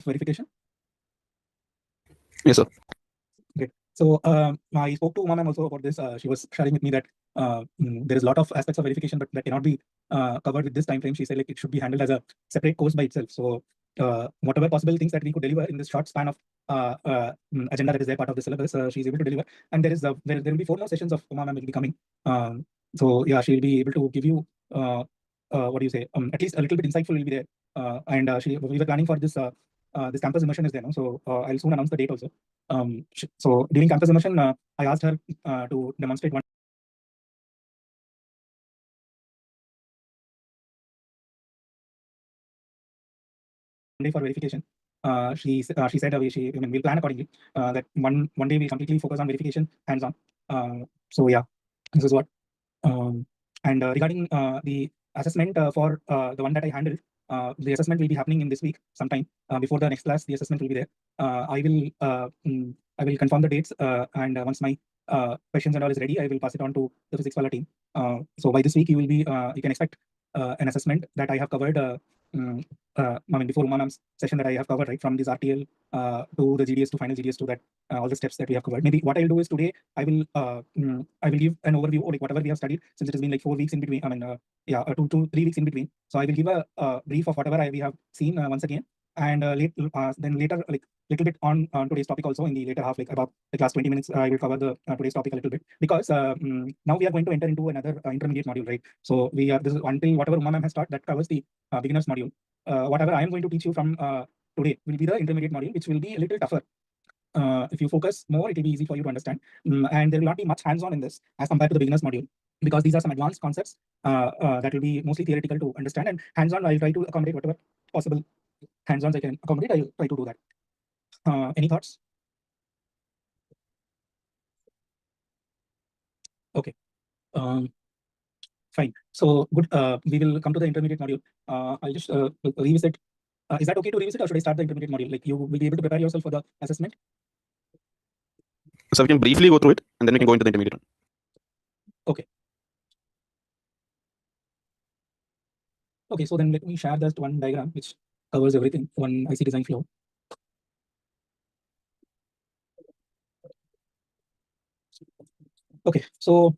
verification? Yes, sir. Great. So I spoke to ma'am also about this. She was sharing with me that there is a lot of aspects of verification, but that cannot be covered with this time frame. She said like it should be handled as a separate course by itself. So whatever possible things that we could deliver in this short span of agenda that is there part of the syllabus, she's able to deliver. And there is there will be 4 more sessions of ma'am will be coming. So yeah, she will be able to give you what do you say? At least a little bit insightful will be there. And we were planning for this. This campus immersion is there, no? So I'll soon announce the date also. So during campus immersion, I asked her to demonstrate one day for verification. She said we'll plan accordingly. That one day we completely focus on verification hands on. So yeah, this is what. And regarding the assessment for the one that I handled, the assessment will be happening in this week sometime before the next class. The assessment will be there. I will confirm the dates, and once my questions and all is ready, I will pass it on to the physics wala team. So by this week, you can expect an assessment that I have covered. Before Umanam's session that I have covered, right, from this RTL to the GDS to final GDS to that all the steps that we have covered. Maybe what I'll do is today I will give an overview of like whatever we have studied, since it has been like 4 weeks in between. 2 to 3 weeks in between. So I will give a brief of whatever we have seen once again, and then later like little bit on today's topic also in the later half, like about the last 20 minutes, I will cover the today's topic a little bit, because now we are going to enter into another intermediate module, right? So this is until whatever Uma ma'am has taught, that covers the beginners module. Whatever I am going to teach you from today will be the intermediate module, which will be a little tougher. If you focus more, it will be easy for you to understand. And there will not be much hands-on in this as compared to the beginners module, because these are some advanced concepts that will be mostly theoretical to understand, and hands-on I'll try to accommodate whatever possible hands-ons I can accommodate. I'll try to do that. Any thoughts? Okay. Fine. So good. We will come to the intermediate module. I'll just revisit. Is that okay to revisit, or should I start the intermediate module? Like you will be able to prepare yourself for the assessment. So we can briefly go through it, and then we can go into the intermediate one. Okay. Okay. So then let me share just one diagram which covers everything. One IC design flow. Okay. So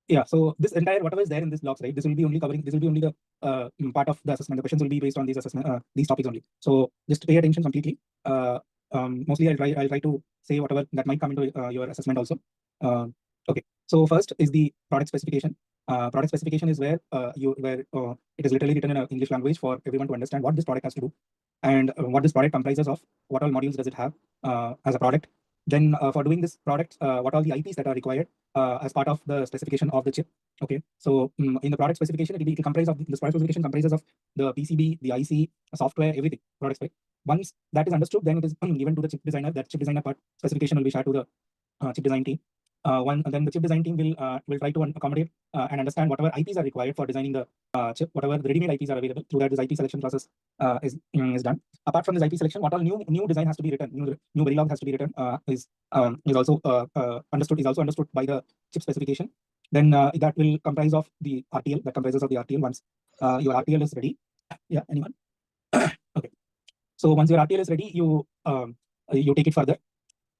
yeah, so this entire whatever is there in this blocks, right? This will be only the part of the assessment. The questions will be based on these these topics only. So just pay attention completely. Mostly I'll try to say whatever that might come into your assessment also. Okay. So first is the product specification. Product specification is where it is literally written in English language for everyone to understand what this product has to do, and what this product comprises of, what all modules does it have as a product. Then for doing this product, what all the IPs that are required as part of the specification of the chip. Okay, so in the product specification, it will comprise of this product specification comprises of the PCB, the IC, software, everything, product spec. Once that is understood, then it is given to the chip designer. That chip designer part specification will be shared to the chip design team. Then the chip design team will try to accommodate and understand whatever IPs are required for designing the chip, whatever the ready-made IPs are available. Through that, this IP selection process is done. Apart from this IP selection, what all new design has to be written, new Verilog has to be written, is also understood by the chip specification. Then that will comprise of the RTL. That comprises of the RTL. Once your RTL is ready, yeah, anyone? Okay. So once your RTL is ready, you take it further.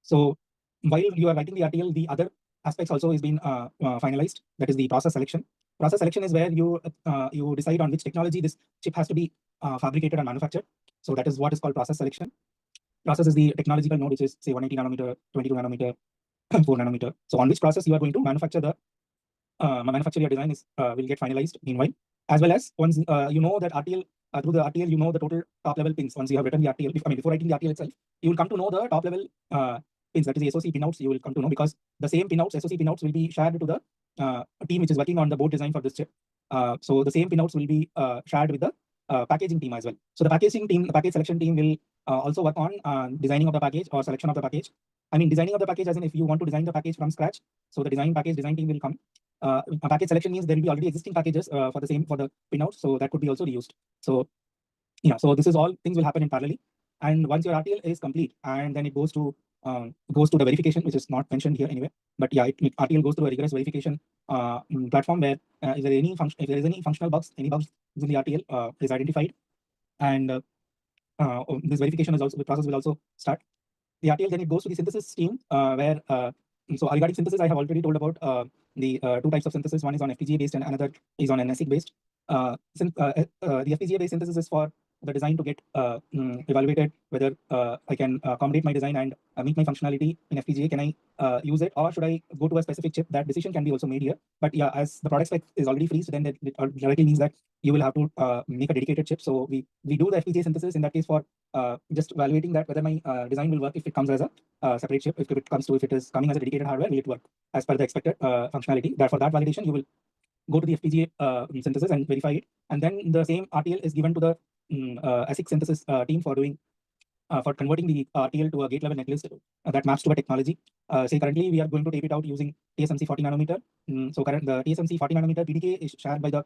So while you are writing the RTL, the other aspects also is being finalized. That is the process selection. Process selection is where you decide on which technology this chip has to be fabricated and manufactured. So that is what is called process selection. Process is the technological node, which is say 180 nanometer, 22 nanometer, 4 nanometer. So on which process you are going to manufacture your design is will get finalized meanwhile. As well as once you know that RTL, through the RTL, you know the total top level pins. Once you have written the RTL, before writing the RTL itself, you will come to know the top level pins, that is the SOC pinouts. You will come to know, because the same pinouts, SOC pinouts, will be shared to the team which is working on the board design for this chip. So the same pinouts will be shared with the packaging team as well. So the package selection team will also work on designing of the package or selection of the package. Designing of the package as in if you want to design the package from scratch. So the design team will come. A package selection means there will be already existing packages for the pinouts, so that could be also reused. So yeah, so this is all things will happen in parallel. And once your RTL is complete, and then it goes to the verification, which is not mentioned here anyway. But yeah, RTL goes through a rigorous verification platform where if there is any functional bugs, any bugs within the RTL is identified, and this verification is also, the process will also start. The RTL, then it goes to the synthesis team, where so regarding synthesis, I have already told about the two types of synthesis. One is on FPGA based and another is on an ASIC based. The FPGA based synthesis is for the design to get evaluated whether I can accommodate my design and meet my functionality in FPGA. Can I use it, or should I go to a specific chip? That decision can be also made here. But yeah, as the product spec is already freezed, then it directly means that you will have to make a dedicated chip. So we do the FPGA synthesis in that case for just evaluating that whether my design will work if it comes as a separate chip. If it is coming as a dedicated hardware, will it work as per the expected functionality? For that validation, you will go to the FPGA synthesis and verify it, and then the same RTL is given to the ASIC synthesis team for doing for converting the RTL to a gate level netlist that maps to a technology. Say currently we are going to tape it out using TSMC 40 nanometer. So the TSMC 40 nanometer PDK is shared by the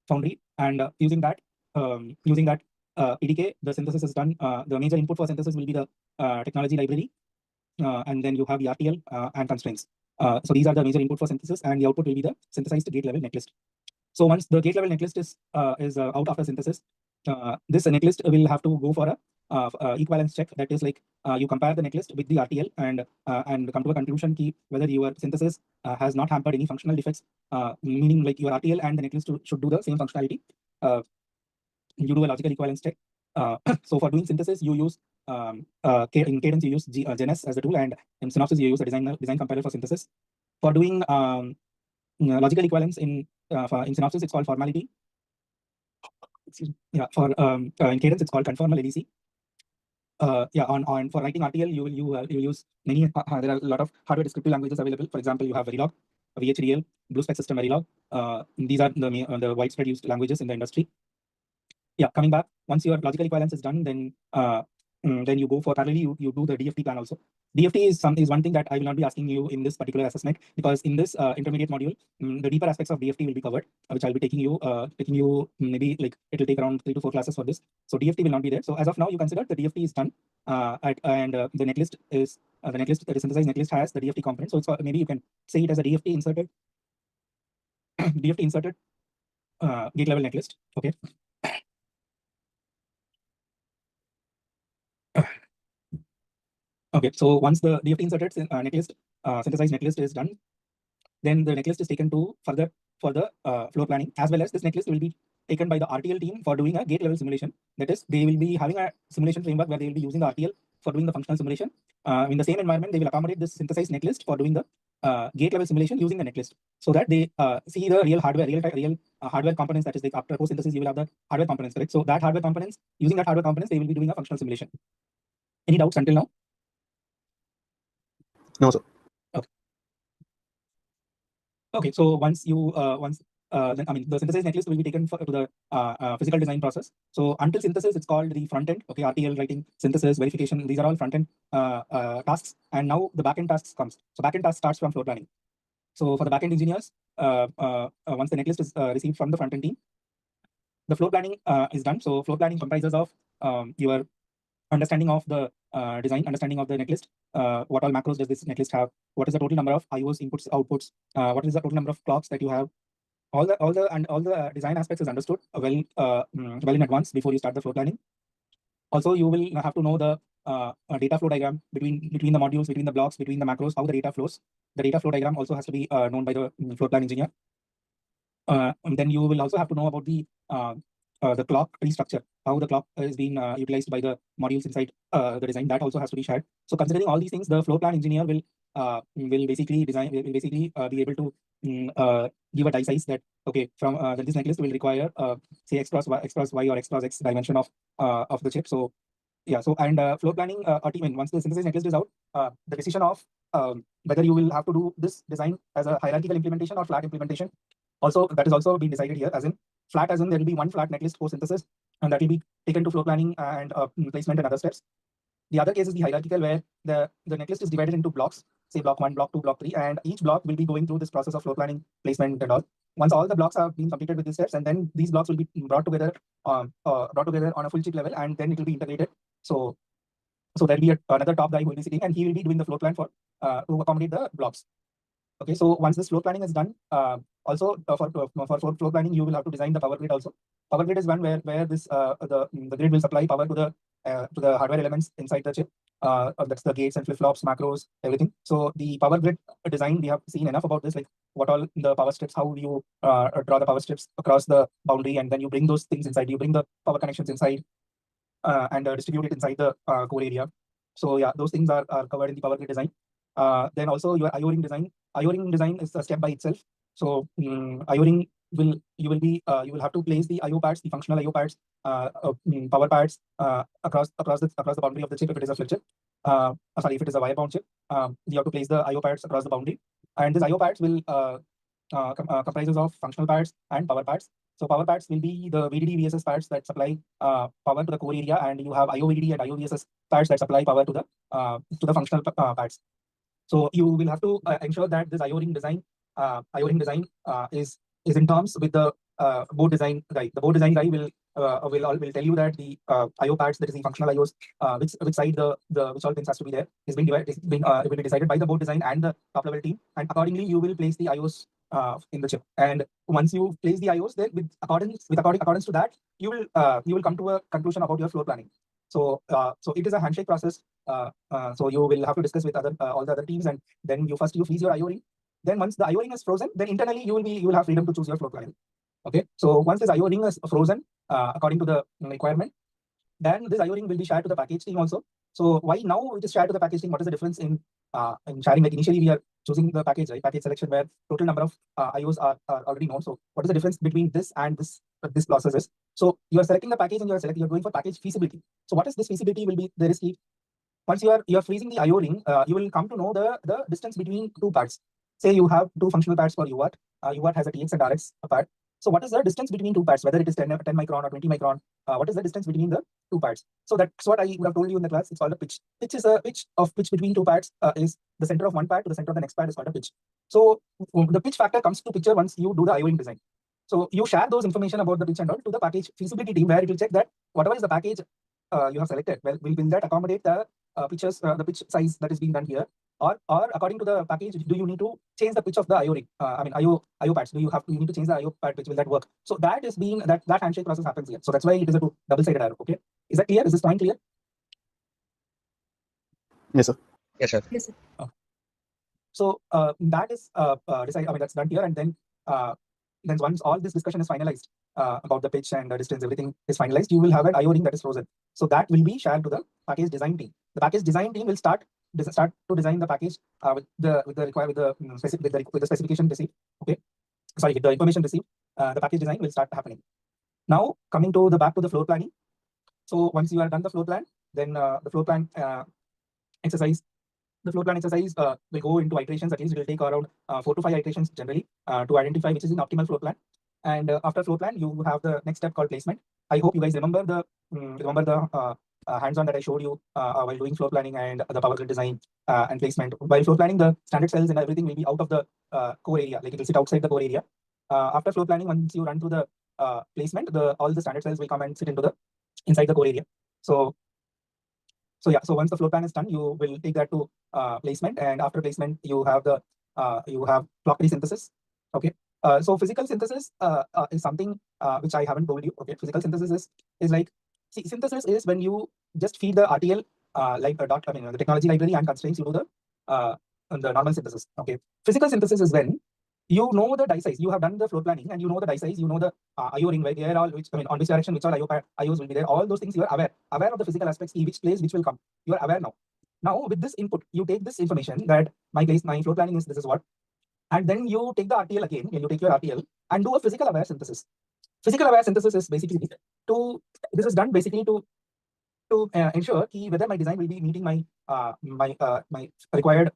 foundry, and using that PDK, the synthesis is done. The major input for synthesis will be the technology library, and then you have the RTL and constraints. So these are the major input for synthesis, and the output will be the synthesized gate level netlist. So once the gate level netlist is out after synthesis, this netlist will have to go for a equivalence check. That is like you compare the netlist with the RTL and come to a conclusion key whether your synthesis has not hampered any functional defects, meaning like your RTL and the netlist should do the same functionality. You do a logical equivalence check. So for doing synthesis, you use in Cadence you use GNS as the tool, and in Synopsys you use a design compiler for synthesis. For doing logical equivalence in Synopsys, it's called formality. Yeah, for in Cadence it's called conformal ADC. Yeah, on for writing RTL, you will use many. There are a lot of hardware descriptive languages available. For example, you have Verilog, VHDL, BlueSpec System Verilog. These are the widespread used languages in the industry. Yeah, coming back, once your logical equivalence is done, then you go for parallelly you do the DFT plan also. DFT is one thing that I will not be asking you in this particular assessment, because in this intermediate module, the deeper aspects of DFT will be covered, which I'll be taking you maybe like it will take around 3 to 4 classes for this. So DFT will not be there. So as of now, you consider the DFT is done, and the netlist is the synthesized netlist has the DFT component. So it's maybe you can say it as a DFT inserted DFT inserted gate level netlist. Okay. Okay, so once the DFT inserted netlist, synthesized netlist is done, then the netlist is taken to further for the floor planning, as well as this netlist will be taken by the RTL team for doing a gate level simulation. That is, they will be having a simulation framework where they will be using the RTL for doing the functional simulation. In the same environment, they will accommodate this synthesized netlist for doing the gate level simulation using the netlist, so that they see the real hardware components. That is, like after post synthesis, you will have the hardware components, correct? So that hardware components, using that hardware components, they will be doing a functional simulation. Any doubts until now? No, sir. Okay, so once you then the synthesized netlist will be taken to the physical design process. So until synthesis, it's called the front end. Okay, RTL writing, synthesis, verification, these are all front end tasks. And now the back end tasks comes. So back end task starts from floor planning. So for the back end engineers, once the netlist is received from the front end team, the floor planning is done. So floor planning comprises of your understanding of the design, understanding of the netlist. What all macros does this netlist have? What is the total number of IOs, inputs, outputs? What is the total number of clocks that you have? All the design aspects is understood well in advance before you start the floor planning. Also, you will have to know the data flow diagram between the modules, between the blocks, between the macros, how the data flows. The data flow diagram also has to be known by the floor plan engineer. And then you will also have to know about the clock tree structure, how the clock is being utilized by the modules inside the design. That also has to be shared. So considering all these things, the floor plan engineer will basically be able to give a die size that, okay, from this netlist will require say x cross y or x cross x dimension of the chip. So yeah, so and floor planning team, once the synthesis netlist is out, the decision of whether you will have to do this design as a hierarchical implementation or flat implementation, also that is also being decided here, as in flat, as in there will be one flat netlist for synthesis, and that will be taken to floor planning and placement and other steps. The other case is the hierarchical, where the netlist is divided into blocks, say block 1, block 2, block 3, and each block will be going through this process of floor planning, placement, and all. Once all the blocks have been completed with these steps, and then these blocks will be brought together on a full chip level, and then it will be integrated. So there will be another top guy who will be sitting, and he will be doing the floor plan for to accommodate the blocks. Okay, so once this floor planning is done, also for floor planning, you will have to design the power grid also. Power grid is one where this the grid will supply power to the to the hardware elements inside the chip. That's the gates and flip-flops, macros, everything. So the power grid design, we have seen enough about this, like what all the power strips, how you draw the power strips across the boundary, and then you bring those things inside, you bring the power connections inside and distribute it inside the core area. So yeah, those things are covered in the power grid design. Then also your IO ring design. IO ring design is a step by itself. So IO ring you will have to place the IO pads, the functional IO pads, power pads across the boundary of the chip if it is a flip chip. Sorry, if it is a wire bound chip, you have to place the IO pads across the boundary, and these IO pads will comprises of functional pads and power pads. So power pads will be the VDD VSS pads that supply power to the core area, and you have IO VDD and IO VSS pads that supply power to the functional pads. So you will have to ensure that this IO ring design is in terms with the board design guy. The board design guy will tell you that the IO pads, that is the functional IOs, which side which all pins has to be there, is being divided, it will be decided by the board design and the top level team, and accordingly you will place the IOs in the chip. And once you place the IOs, then accordance to that, you will come to a conclusion about your floor planning. So it is a handshake process. So you will have to discuss with all the other teams, and then you freeze your IO ring. Then once the IO ring is frozen, then internally you will have freedom to choose your floor planning. Okay. So once this IO ring is frozen according to the requirement, then this IO ring will be shared to the package team also. So why now it is shared to the package team? What is the difference in sharing? Like initially we are choosing the package, right? Package selection, where total number of IOs are already known. So what is the difference between this and this process is? So you are selecting the package and you're going for package feasibility. So what is this feasibility will be there is key. Once you are freezing the IO ring, you will come to know the distance between two parts. Say you have two functional pads for UART. UART has a TX and RX pad. So what is the distance between two pads, whether it is 10 micron or 20 micron? What is the distance between the two pads? So that's what I would have told you in the class. It's called a pitch. Pitch is a pitch between two pads is the center of one pad to the center of the next pad is called a pitch. So the pitch factor comes to picture once you do the IO ring design. So you share those information about the pitch and all to the package feasibility team, where it will check that whatever is the package you have selected, well, will that accommodate the pitches, the pitch size that is being done here, or according to the package, do you need to change the pitch of the IO ring? IO pads. Do you need to change the IO pad pitch? Will that work? So that is being that handshake process happens here. So that's why it is a double-sided arrow. Okay, is that clear? Is this point clear? Yes, sir. Yes, sir. Yes, sir. So that is decided. That's done here, and then once all this discussion is finalized about the pitch and the distance, everything is finalized, you will have an IO ring that is frozen. So that will be shared to the package design team. The package design team will start to design the package with the specification received. Okay, sorry, with the information received, the package design will start happening. Now coming to back to the floor planning. So once you are done the floor plan, then the floor plan exercise. The floor plan exercise will go into iterations. At least it will take around 4 to 5 iterations generally to identify which is an optimal floor plan. And after floor plan, you have the next step called placement. I hope you guys remember the hands-on that I showed you while doing floor planning and the power grid design and placement. While floor planning, the standard cells and everything will be out of the core area, like it will sit outside the core area. After floor planning, once you run through the placement, all the standard cells will come and sit inside the core area. So once the floor plan is done, you will take that to placement, and after placement, you have clock tree synthesis. Okay. So physical synthesis is something which I haven't told you. Okay. Physical synthesis is like, synthesis is when you just feed the RTL the technology library and constraints, you do the normal synthesis. Okay. Physical synthesis is when you know the die size. You have done the floor planning and you know the die size, you know the IO ring, where they are all, on which direction, which all IOs will be there. All those things you are aware of the physical aspects, which place, which will come. You are aware now. Now with this input, you take this information that my floor planning is this is what, and then you take the RTL again, and you take your RTL and do a physical aware synthesis. Physical aware synthesis is basically this is done basically to ensure whether my design will be meeting my required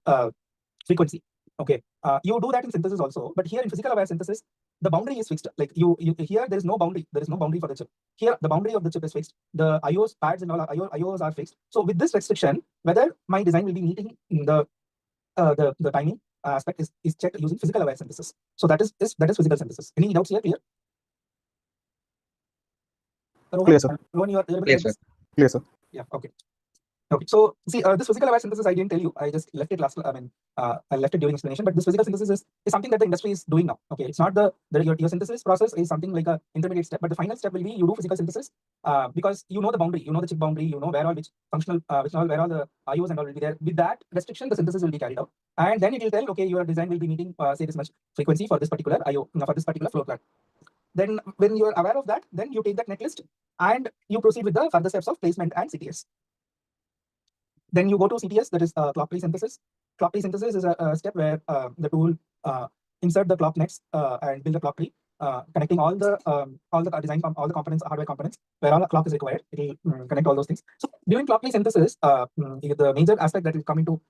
frequency. Okay, you do that in synthesis also, but here in physical aware synthesis, the boundary is fixed. Like you here, there is no boundary. There is no boundary for the chip. Here, the boundary of the chip is fixed. The IOs, pads, and all IOs are fixed. So with this restriction, whether my design will be meeting the timing aspect is checked using physical aware synthesis. So that is physical synthesis. Any doubts here? Clear? Rohan, Clear, sir. Rohan, you are Clear, sir. Clear, sir. Yeah. Okay. Okay, so see, this physical aware synthesis I didn't tell you. I just left it last. I left it during explanation. But this physical synthesis is something that the industry is doing now. Okay, it's not your synthesis process is something like a intermediate step, but the final step will be you do physical synthesis because you know the boundary, you know the chip boundary, you know where all which functional, where all the IOs and all will be there. With that restriction, the synthesis will be carried out, and then it will tell, okay, your design will be meeting say this much frequency for this particular IO for this particular floor plan. Then when you are aware of that, then you take that netlist and you proceed with the further steps of placement and CTS. Then you go to CTS, that is clock tree synthesis. Clock tree synthesis is a step where the tool insert the clock nets and build a clock tree, connecting all the design all the components, hardware components, where all the clock is required. It will connect all those things. So during clock tree synthesis, the major aspect that will come into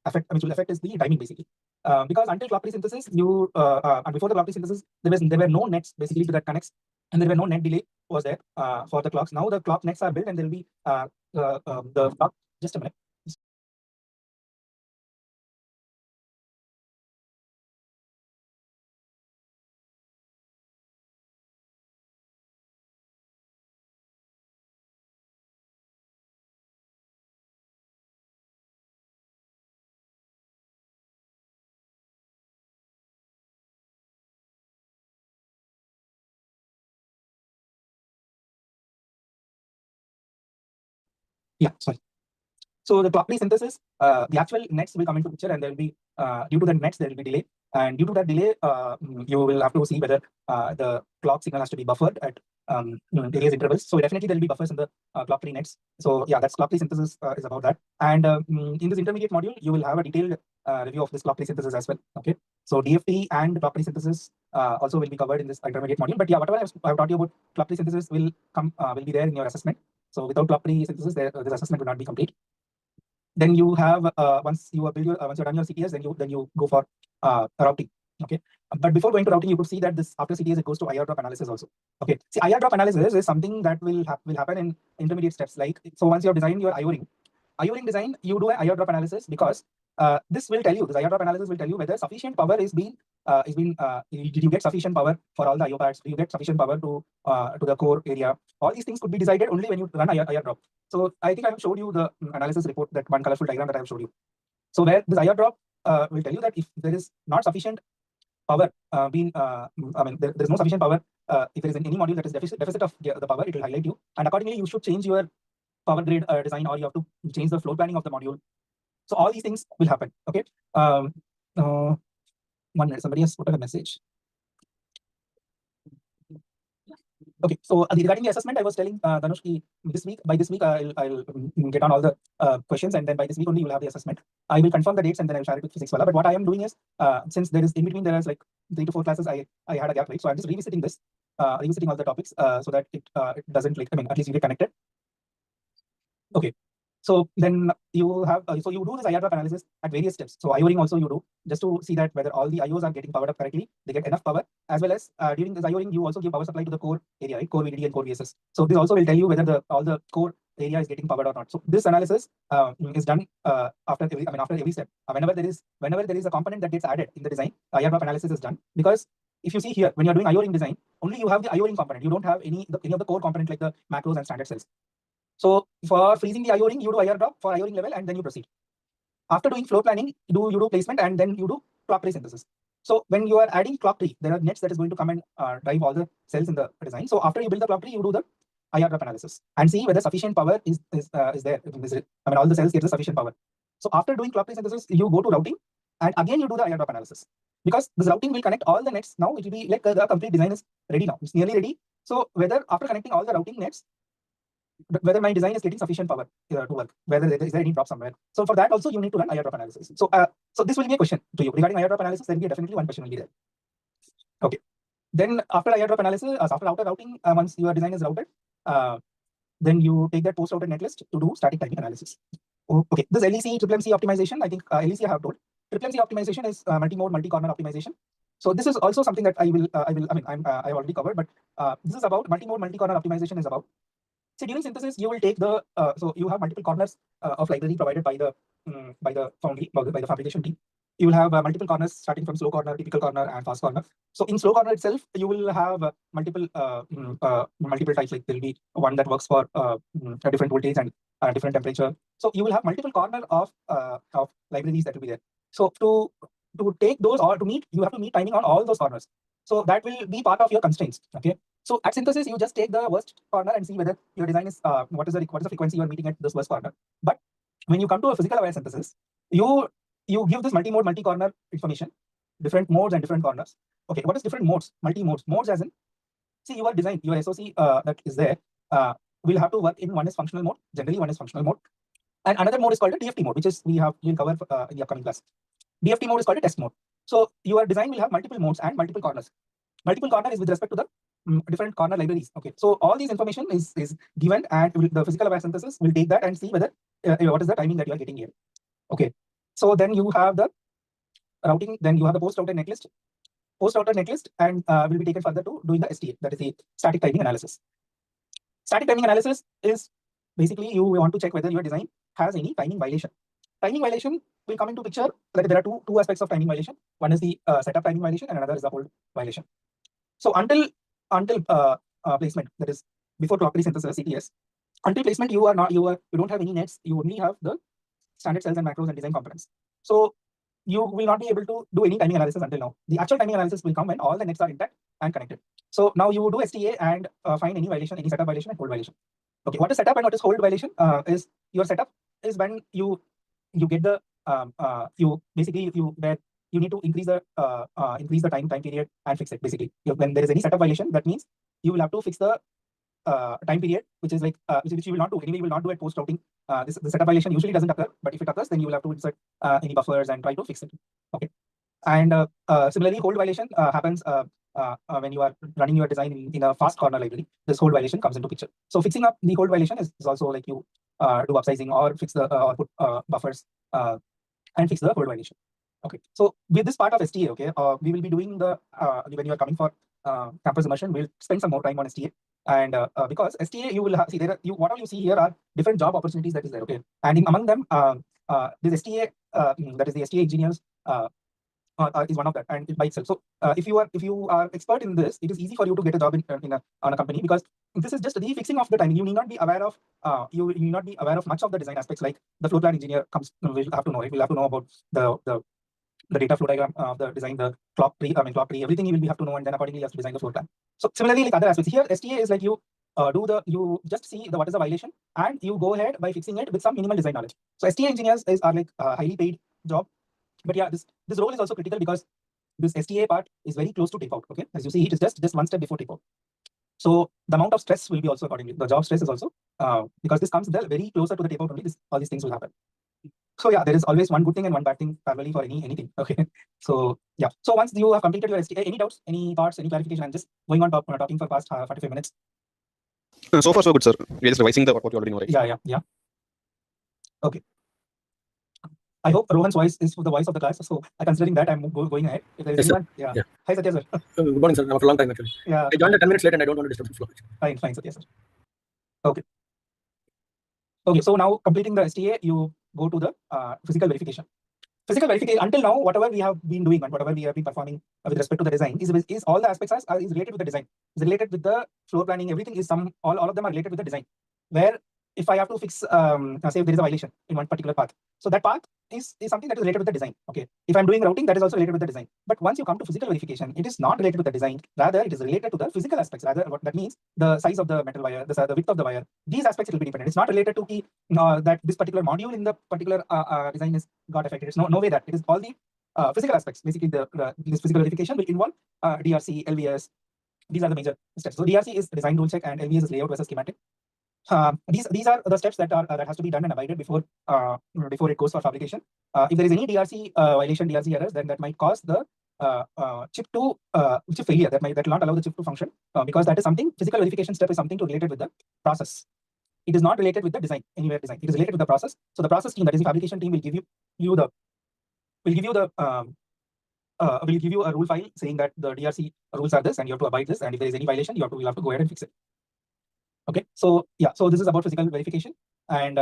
effect, which will affect, is the timing basically. Because until clock tree synthesis, and before the clock tree synthesis, there were no nets basically that connects, and there were no net delay was there for the clocks. Now the clock nets are built, and there will be the clock. Just a minute. Yeah, sorry. So the clock tree synthesis, the actual nets will come into picture, and there will be due to the nets there will be delay, and due to that delay, you will have to see whether the clock signal has to be buffered at various intervals. So definitely there will be buffers in the clock tree nets. So yeah, that's clock tree synthesis is about that. And in this intermediate module, you will have a detailed review of this clock tree synthesis as well. Okay, so DFT and clock tree synthesis also will be covered in this intermediate module. But yeah, whatever I've taught you about clock tree synthesis will be there in your assessment. So without clock tree synthesis, this assessment will not be complete. Then you have once you're done your CTS, then you go for routing. Okay, but before going to routing, you could see that this after CTS it goes to IR drop analysis also. Okay, see, IR drop analysis is something that will happen in intermediate steps. Like, so once you have designed your IO ring design, you do an IR drop analysis, because this IR drop analysis will tell you whether sufficient power did you get sufficient power for all the IO parts? Do you get sufficient power to the core area? All these things could be decided only when you run IR drop. So I think I have showed you the analysis report, that one colorful diagram that I have showed you. So where this IR drop will tell you that if there is not sufficient power there is no sufficient power, if there is any module that is deficit of the power, it will highlight you, and accordingly you should change your power grid design, or you have to change the floor planning of the module. So all these things will happen. Okay. 1 minute, somebody has put a message. Okay, so regarding the assessment, I was telling Dhanush, by this week I'll get on all the questions, and then by this week only you will have the assessment. I will confirm the dates, and then I'll share it with Physics Wala. But what I am doing is, since there is in between there is like 3 to 4 classes, I had a gap, right? So I'm just revisiting all the topics so that it doesn't, like, at least you get connected. Okay. So then you have so you do this IR drop analysis at various steps. So IO ring also you do, just to see that whether all the IOs are getting powered up correctly, they get enough power, as well as during this IO ring you also give power supply to the core area, right? Core VDD and core VSS. So this also will tell you whether all the core area is getting powered or not. So this analysis is done after every step. Whenever there is a component that gets added in the design, IR drop analysis is done, because if you see here, when you're doing IO ring design, only you have the IO ring component. You don't have any of the core component, like the macros and standard cells. So for freezing the IO ring, you do IR drop for IO ring level, and then you proceed. After doing floor planning, you do placement, and then you do clock tree synthesis. So when you are adding clock tree, there are nets that is going to come and drive all the cells in the design. So after you build the clock tree, you do the IR drop analysis and see whether sufficient power is there. All the cells get the sufficient power. So after doing clock tree synthesis, you go to routing, and again you do the IR drop analysis, because this routing will connect all the nets. Now it will be like the complete design is ready now. It's nearly ready. So whether after connecting all the routing nets, whether my design is getting sufficient power to work, whether is there any drop somewhere. So for that also you need to run IR drop analysis. So so this will be a question to you regarding IR drop analysis. There will be definitely one question will be there. Okay. Then after IR drop analysis, after outer routing, once your design is routed, then you take that post routed netlist to do static timing analysis. Okay. This LEC MMC optimization, I think LEC I have told. MMC optimization is multi-mode, multi-corner optimization. So this is also something that I already covered, but this is about multi-mode, multi-corner optimization is about. So during synthesis, you will take the so you have multiple corners of library provided by the foundry, by the fabrication team. You will have multiple corners starting from slow corner, typical corner, and fast corner. So in slow corner itself, you will have multiple types. Like there will be one that works for a different voltage, and different temperature. So you will have multiple corner of libraries that will be there. So to take those or to meet, you have to meet timing on all those corners. So that will be part of your constraints. Okay. So at synthesis, you just take the worst corner and see whether your design is what is the frequency you are meeting at this worst corner. But when you come to a physical aware synthesis, you give this multi-mode, multi-corner information, different modes and different corners. Okay, what is different modes? Multi-modes. Modes as in, see your design, your SOC that is there will have to work in one is functional mode. Generally, one is functional mode, and another mode is called a DFT mode, which is we'll cover in the upcoming class. DFT mode is called a test mode. So your design will have multiple modes and multiple corners. Multiple corner is with respect to the different corner libraries. Okay, so all these information is given, and the physical aware synthesis will take that and see whether what is the timing that you are getting here. Okay, so then you have the routing, then you have the post-router netlist. Post-router netlist and will be taken further to doing the STA, that is the static timing analysis. Static timing analysis is basically you want to check whether your design has any timing violation. Timing violation will come into picture. Like there are two aspects of timing violation. One is the setup timing violation, and another is the hold violation. So until placement, that is before clock tree synthesis CTS, until placement you don't have any nets. You only have the standard cells and macros and design components. So you will not be able to do any timing analysis until now. The actual timing analysis will come when all the nets are intact and connected. So now you do STA and find any violation, any setup violation and hold violation. Okay, what is setup and what is hold violation? Is your setup is when you get the where you need to increase the time period and fix it. Basically, when there is any setup violation, that means you will have to fix the time period, which is like which you will not do. Anyway, you will not do at post routing. The setup violation usually doesn't occur, but if it occurs, then you will have to insert any buffers and try to fix it. Okay, and similarly, hold violation happens when you are running your design in a fast corner library. This hold violation comes into picture. So fixing up the hold violation is also like you do upsizing or fix the or put buffers and fix the hold violation. Okay, so with this part of STA, okay, we will be doing the when you are coming for campus immersion, we'll spend some more time on STA. And because STA, you will see there are whatever you see here are different job opportunities that is there. Okay, and among them, this STA that is the STA engineers is one of that, and by itself. So if you are expert in this, it is easy for you to get a job on a company, because this is just the fixing of the timing. You need not be aware of you need not be aware of much of the design aspects, like the floor plan engineer will have to know. It will have to know about the data flow diagram of the design, the clock tree, everything you will have to know, and then accordingly you have to design the floor plan. So similarly, like other aspects here, STA is like you you just see what is the violation and you go ahead by fixing it with some minimal design knowledge. So STA engineers are like a highly paid job, but yeah, this role is also critical because this STA part is very close to tape out. Okay, as you see, it is just one step before tape out. So the amount of stress will be also accordingly. The job stress is also because this comes very closer to the tape out only. All these things will happen. So yeah, there is always one good thing and one bad thing parallelly for anything. Okay. So yeah. So once you have completed your STA, any doubts, any thoughts, any clarification? I'm just going on talking for past 45 minutes. So far so good, sir. We're just revising what you already know, right? Yeah. Okay. I hope Rohan's voice is the voice of the class. So considering that, I'm going ahead. If there is anyone, yeah. Hi Satya sir. Good morning, sir. After a long time actually. Yeah. I joined 10 minutes late and I don't want to disturb the flow. Fine, Satya sir. Okay. Okay, so now completing the STA, you go to the physical verification. Physical verification, until now, whatever we have been doing and whatever we have been performing with respect to the design is all the aspects is related with the design, is related with the floor planning. Everything is all of them are related with the design. Where if I have to fix, say if there is a violation in one particular path, so that path is something that is related with the design. Okay, if I'm doing routing, that is also related with the design. But once you come to physical verification, it is not related with the design. Rather, it is related to the physical aspects. Rather, what that means, the size of the metal wire, the width of the wire. These aspects it will be dependent. It's not related to that this particular module in the particular design is got affected. It's no way that it is all the physical aspects. Basically, this physical verification will involve DRC, LVS. These are the major steps. So DRC is design rule check and LVS is layout versus schematic. These are the steps that has to be done and abided before it goes for fabrication. If there is any DRC violation, DRC errors, then that might cause the chip to chip failure. That will not allow the chip to function because that is something. Physical verification step is something related with the process. It is not related with the design, anywhere design. It is related with the process. So the process team, that is the fabrication team, will give you a rule file saying that the DRC rules are this and you have to abide this, and if there is any violation, you have to go ahead and fix it. Okay, so yeah, so this is about physical verification and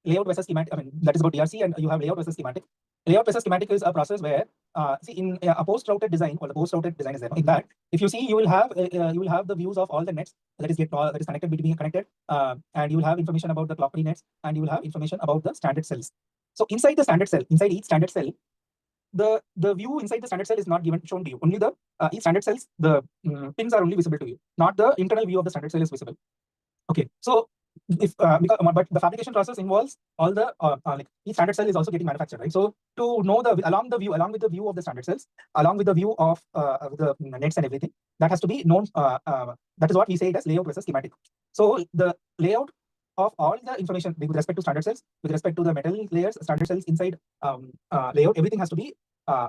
layout versus schematic. I mean, that is about DRC, and you have layout versus schematic. Layout versus schematic is a process where see in a post-routed design, or the post-routed design is there. In that, if you see, you will have the views of all the nets that is connected between connected, and you will have information about the clock tree nets, and you will have information about the standard cells. So inside the standard cell, inside each standard cell, the view inside the standard cell is not shown to you. Only the each standard cells, the pins are only visible to you, not the internal view of the standard cell is visible. Okay, so if but the fabrication process involves all the like each standard cell is also getting manufactured, right? So to know along with the view of the standard cells, along with the view of the nets and everything, that has to be known. That is what we say it as layout versus schematic. So the layout of all the information with respect to standard cells, with respect to the metal layers, standard cells inside layout, everything has to be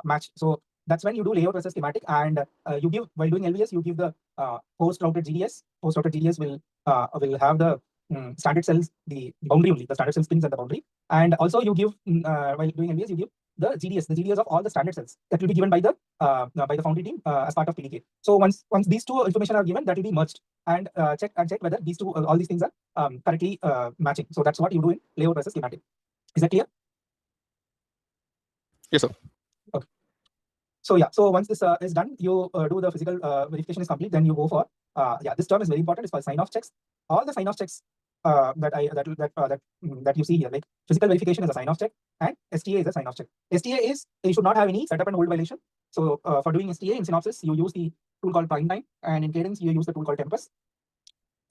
matched. So that's when you do layout versus schematic, and you give, while doing LVS, you give the post-routed GDS. Post-routed GDS will have the standard cells, the boundary only, the standard cells pins at the boundary, and also you give while doing LVS, you give the GDS of all the standard cells that will be given by the foundry team as part of PDK. So once these two information are given, that will be merged and check whether these two all these things are correctly matching. So that's what you do in layout versus schematic. Is that clear? Yes, sir. Okay. So yeah, so once this is done, you do the physical verification is complete. Then you go for this term is very important. It's called sign-off checks. All the sign-off checks that you see here, like physical verification is a sign-off check, and STA is a sign-off check. STA is you should not have any setup and hold violation. So for doing STA in Synopsys, you use the tool called Primetime, and in Cadence you use the tool called Tempest.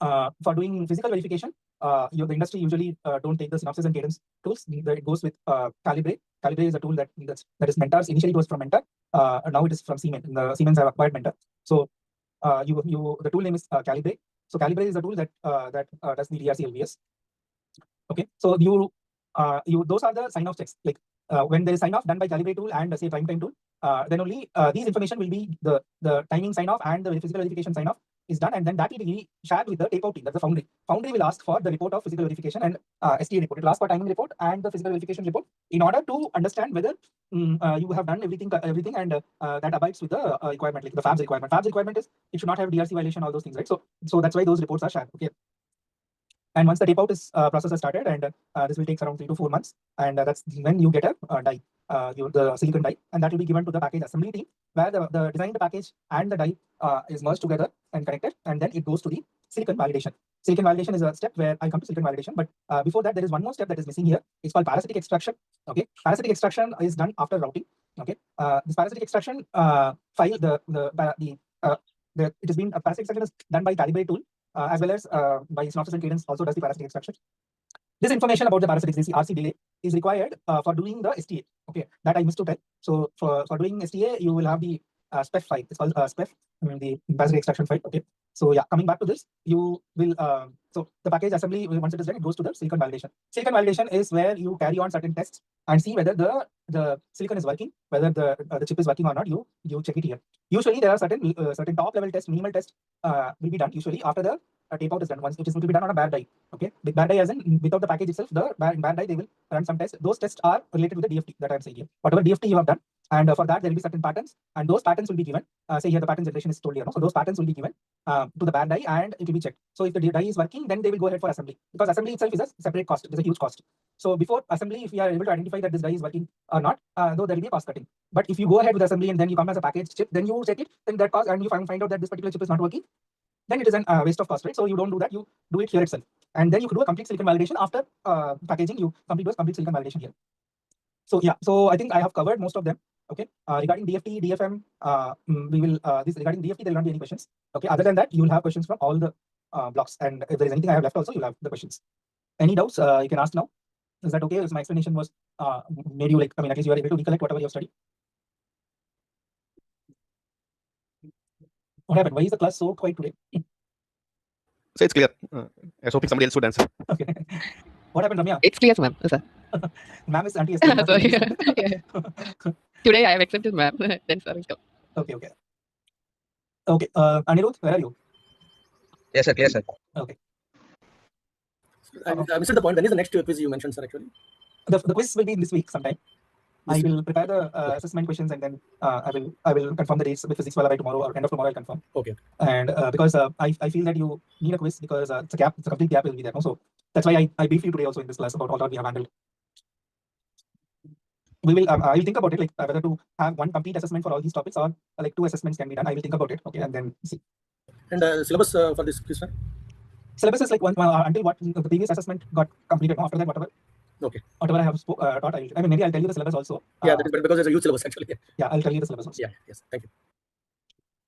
For doing physical verification, the industry usually don't take the Synopsys and Cadence tools. It goes with Calibre. Calibre is a tool that is Mentor's. Initially it was from Mentor. Now it is from Siemens. The Siemens have acquired Mentor. So the tool name is Calibre. So Calibre is a tool that does the DRC LVS. Okay, so those are the sign-off checks. Like when there is sign-off done by Calibre tool and say Primetime tool, then only these information will be the timing sign-off and the physical verification sign-off is done, and then that will be shared with the takeout team. That's the foundry. Foundry will ask for the report of physical verification and STA report. It will ask for timing report and the physical verification report in order to understand whether you have done everything and that abides with the requirement, like the FABS requirement. FABS requirement is it should not have DRC violation, all those things, right? So that's why those reports are shared. Okay. And once the tape out is process has started, and this will take around 3 to 4 months, and that's when you get a die, the silicon die, and that will be given to the package assembly team, where the designed package and the die is merged together and connected, and then it goes to the silicon validation. Silicon validation is a step where I come to silicon validation, but before that, there is one more step that is missing here. It's called parasitic extraction. Okay, parasitic extraction is done after routing. Okay, this parasitic extraction file it has been parasitic extraction is done by Calibre tool. As well as by Synopsys and Cadence also does the parasitic extraction. This information about the parasitics, this RC delay, is required for doing the STA. Okay, that I missed to tell. So for doing STA, you will have the SPEF file. It's called SPEF, the parasitic extraction file. Okay. So yeah, coming back to this, you will so the package assembly, once it is done, it goes to the silicon validation. Silicon validation is where you carry on certain tests and see whether the silicon is working, whether the chip is working or not. You check it here. Usually there are certain top level tests, minimal tests will be done usually after the tape out is done. Once it is going to be done on a bare die. Okay, with bare die as in without the package itself, the bare die they will run some tests. Those tests are related with the DFT that I am saying here. Whatever DFT you have done, and for that there will be certain patterns, and those patterns will be given. Say here the pattern generation is told here, no? So those patterns will be given to the bare die, and it will be checked. So if the die is working, then they will go ahead for assembly, because assembly itself is a separate cost. It's a huge cost. So before assembly, if we are able to identify that this die is working or not, though there will be a cost cutting. But if you go ahead with assembly and then you come as a packaged chip, then you check it, then that cost, and you find out that this particular chip is not working, then it is a waste of cost, right? So you don't do that, you do it here itself. And then you could do a complete silicon validation after packaging, you complete silicon validation here. So yeah, so I think I have covered most of them. Okay, regarding DFT, DFM, we will, regarding DFT, there will not be any questions. Okay, other than that, you will have questions from all the blocks. And if there is anything I have left also, you'll have the questions. Any doubts, you can ask now. Is that okay? If my explanation was made you, like, I mean, at least you are able to recollect whatever you have studied. What happened? Why is the class so quiet today? So it's clear. I was hoping somebody else would answer. Okay. What happened, Ramya? It's clear, ma'am. Sir. Ma'am is anti. Sorry. Yeah. Today I have accepted ma'am. Then sorry. Okay. Okay. Anirudh, where are you? Yes, sir. Clear, sir. Okay. I missed the point. When is the next quiz you mentioned, sir? Actually, the quiz will be in this week sometime. I will prepare the assessment questions, and then I will confirm the dates with physics by tomorrow, or end of tomorrow I'll confirm. Okay. And because I feel that you need a quiz, because it's a complete gap will be there. No? So that's why I briefed you today also in this class about all that we have handled. we will I will think about it, like whether to have one complete assessment for all these topics or like 2 assessments can be done. I will think about it, okay, and then see. And syllabus for this quiz, sir? Syllabus is like one until what the previous assessment got completed. After that, whatever Okay. whatever I have taught, I mean, maybe I'll tell you the syllabus also. Yeah, that is better because there's a huge syllabus actually. Yeah, I'll tell you the syllabus also. Yeah. Yes. Thank you.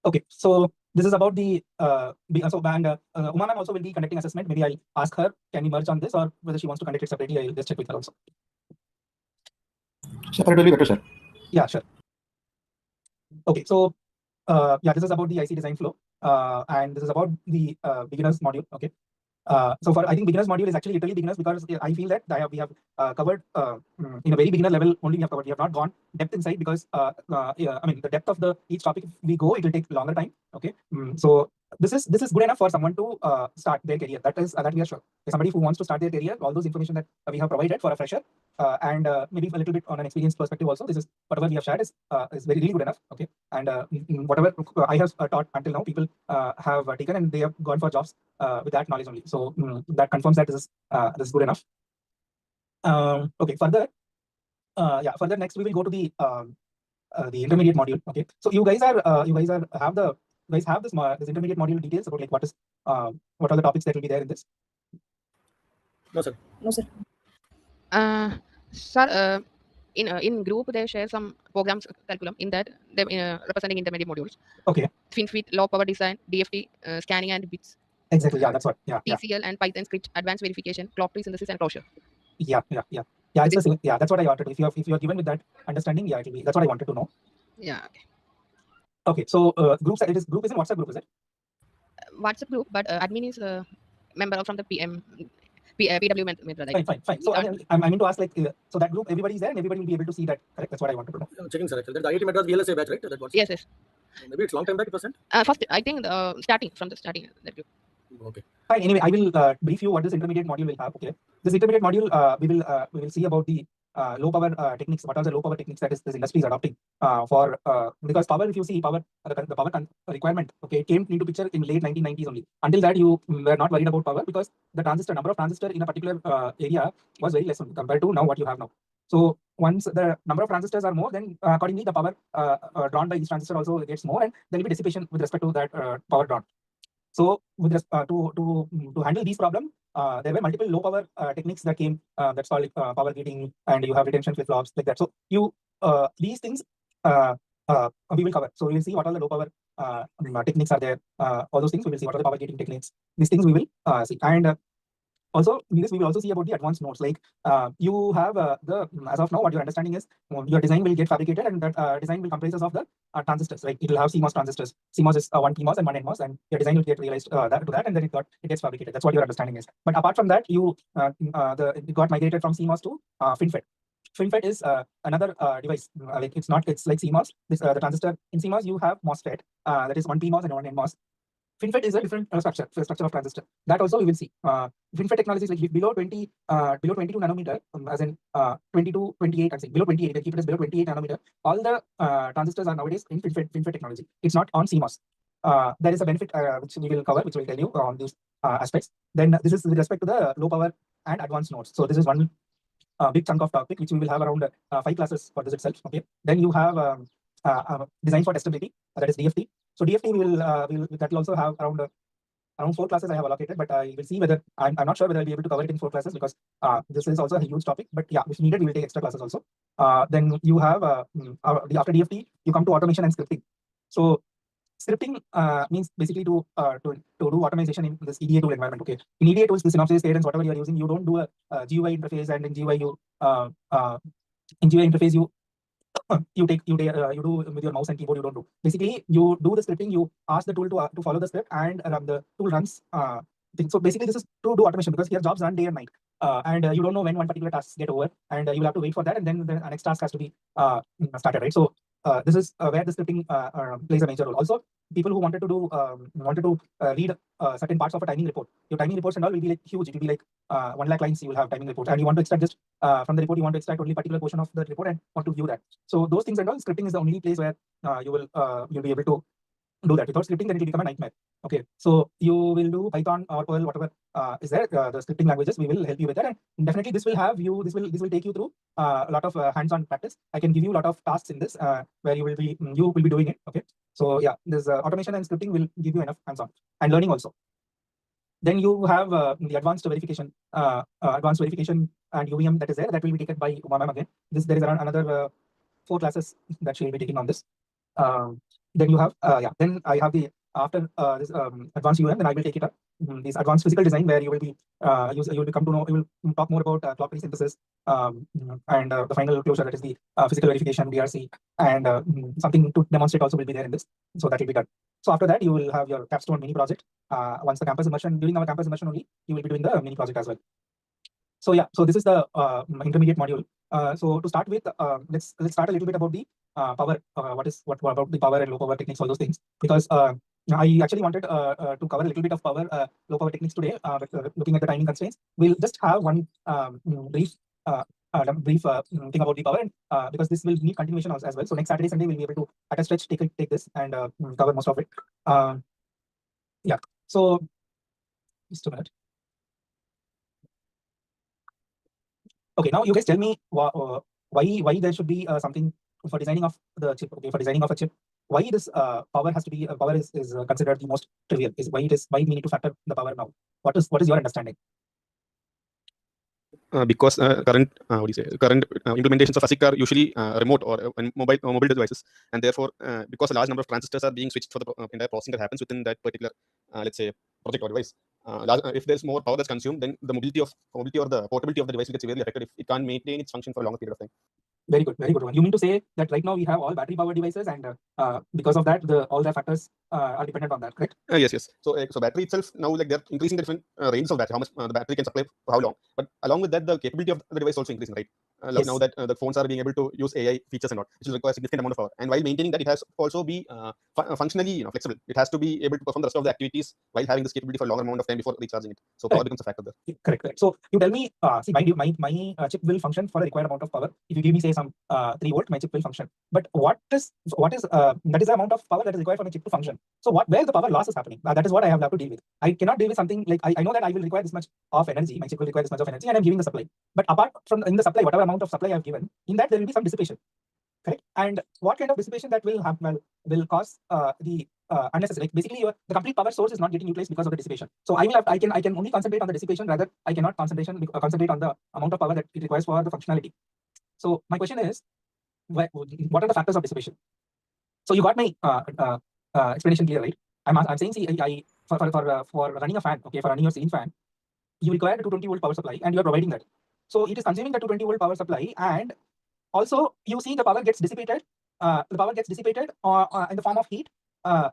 Okay, so this is about the so and Uma ma'am also will be conducting assessment. Maybe I'll ask her, can we merge on this, or whether she wants to conduct it separately. I'll just check with her also. Separate will be better, sir. Yeah, sure. Okay, so yeah, this is about the IC design flow, and this is about the beginners module. Okay. So for I think beginners module is actually literally beginners, because I feel that we have covered in a very beginner level only we have covered. We have not gone depth inside, because yeah, I mean, the depth of each topic, if we go, it will take longer time. Okay. So this is good enough for someone to start their career. That we are sure. Somebody who wants to start their career, all those information that we have provided for a fresher, and maybe a little bit on an experienced perspective also. This is whatever we have shared is really good enough. Okay. And whatever I have taught until now, people have taken and they have gone for jobs with that knowledge only. So that confirms that this is good enough. Okay. Further, further next we will go to the intermediate module. Okay. So you guys have this intermediate module details about like what are the topics that will be there in this? No, sir. No, sir. Sir, in group they share some programs curriculum in that they representing intermediate modules. Okay. FinFET, low power design, DFT, scanning and bits, Exactly. Yeah, that's what. Yeah. TCL and Python script, advanced verification, clock tree synthesis and closure. Yeah. It's the same. Yeah, that's what I wanted to. If you are given with that understanding, yeah, it will be. That's what I wanted to know. Yeah. Okay. So groups. It is group is in WhatsApp group, is it? WhatsApp group, but admin is a member from the PW method. Fine. So I mean to ask, like, so that group, everybody is there and everybody will be able to see that, correct? That's what I wanted to know. I'm checking, sir. Actually, the IIT Madras VLSA batch, right? That was. Yes. Maybe it's long time back, it was sent. First, I think starting from the starting that group. Okay. Fine. Anyway, I will brief you what this intermediate module will have. Okay. This intermediate module, we will see about the low power techniques. What are the low power techniques that this industry is adopting for because power, if you see power, the power requirement, okay, came into picture in late 1990s only. Until that, you were not worried about power because the number of transistor in a particular area was very less compared to now what you have now. So once the number of transistors are more, then accordingly the power drawn by each transistor also gets more, and there will be dissipation with respect to that power drawn. So with to handle these problems, there were multiple low power techniques that came. That's called power gating, and you have retention flip flops like that. So you these things we will cover. So we will see what all the low power techniques are there. All those things we will see. What are the power gating techniques? These things we will see. And also in this we will also see about the advanced nodes. Like you have as of now what your understanding is, your design will get fabricated, and that design will comprises of the transistors. Right? It will have CMOS transistors. CMOS is one PMOS and one NMOS, and your design will get realized that, and then it gets fabricated. That's what your understanding is. But apart from that, it got migrated from CMOS to FinFET. FinFET is another device. Like it's like CMOS. The transistor in CMOS you have MOSFET. That is one PMOS and one NMOS. FinFET is a different structure of transistor. That also we will see. FinFET technology is like below 22 nanometer, as in 22, 28. I'm saying below 28. I keep it as below 28 nanometer. All the transistors are nowadays in FinFET technology. It's not on CMOS. There is a benefit which we will cover, which will tell you on these aspects. Then this is with respect to the low power and advanced nodes. So this is one big chunk of topic which we will have around 5 classes for this itself. Okay. Then you have design for testability, that is DFT. So DFT that will also have around 4 classes I have allocated, but I will see whether I'm not sure whether I'll be able to cover it in 4 classes because this is also a huge topic. But yeah, if needed, we will take extra classes also. Then you have after DFT, you come to automation and scripting. So scripting means basically to do automation in this EDA tool environment. Okay, in EDA tools, the Synopsys, Cadence, whatever you are using, you don't do a GUI interface, and in GUI you do with your mouse and keyboard. You don't do. Basically, you do the scripting. You ask the tool to follow the script, and the tool runs. So basically, this is to do automation because here jobs run day and night, and you don't know when one particular task get over, and you will have to wait for that, and then the next task has to be started, right? So this is where the scripting plays a major role. Also, people who wanted to read certain parts of a timing report. Your timing reports and all will be like huge. It will be like 1 lakh lines. You will have timing reports, and you want to extract just from the report. You want to extract only particular portion of the report and want to view that. So those things and all, scripting is the only place where you'll be able to do that. Without scripting, then it will become a nightmare. Okay, so you will do Python or Perl, whatever is there, the scripting languages. We will help you with that, and definitely this will have you. This will take you through a lot of hands-on practice. I can give you a lot of tasks in this where you will be doing it. Okay, so yeah, this automation and scripting will give you enough hands-on and learning also. Then you have the advanced verification and UVM that is there. That will be taken by Uma ma'am again. There is around another 4 classes that she will be taking on this. Then you have then I have the after this advanced UVM, then I will take it up this advanced physical design, where you will be you will come to know, you will talk more about clock tree synthesis and the final closure, that is the physical verification, DRC, and something to demonstrate also will be there in this. So that will be done. So after that, you will have your capstone mini project. Once the campus immersion, during our campus immersion only, you will be doing the mini project as well. So yeah, so this is the intermediate module. So to start with, let's start a little bit about the power. What about the power and low power techniques, all those things, because I actually wanted to cover a little bit of power, low power techniques today, but looking at the timing constraints, we'll just have one brief thing about the power, and because this will need continuation as well. So next Saturday, Sunday, we'll be able to at a stretch take this and cover most of it. Yeah. So just a minute. Okay, now you guys tell me why there should be something for designing of the chip. Okay, for designing of a chip, why this power has to be power is considered the most trivial. Why we need to factor the power now? What is your understanding? Because current implementations of ASIC are usually remote or mobile devices, and therefore because a large number of transistors are being switched for the entire processing that happens within that particular let's say project or device, if there's more power that's consumed, then the mobility or the portability of the device will get severely affected if it can't maintain its function for a longer period of time. Very good one. You mean to say that right now we have all battery powered devices, and because of that, all the factors are dependent on that, correct? Yes. So battery itself now, like, they're increasing the different ranges of battery, how much the battery can supply for how long. But along with that, the capability of the device also increasing, right? Yes. Now that the phones are being able to use AI features and all, which will require a significant amount of power. And while maintaining that, it has to also be functionally flexible. It has to be able to perform the rest of the activities while having this capability for a longer amount of time before recharging it. So power becomes a factor there. Correct. So you tell me, see, my chip will function for a required amount of power. If you give me, say, some 3 volt, my chip will function. But what is that is the amount of power that is required for my chip to function. So where the power loss is happening, that is what I have to deal with. I cannot deal with something like, I know that I will require this much of energy, my chip will require this much of energy, and I'm giving the supply. But apart from in the supply, whatever amount of supply I've given, in that there will be some dissipation, correct? And what kind of dissipation that will happen will cause the unnecessary. Like basically, the complete power source is not getting utilized because of the dissipation. So I can only concentrate on the dissipation. Rather, I cannot concentrate on the amount of power that it requires for the functionality. So my question is, what are the factors of dissipation? So you got my explanation clear, right? I'm saying, see, for running a fan, okay, for running your ceiling fan, you require a 220 volt power supply, and you are providing that. So it is consuming the 220 volt power supply, and also you see the power gets dissipated. The power gets dissipated in the form of heat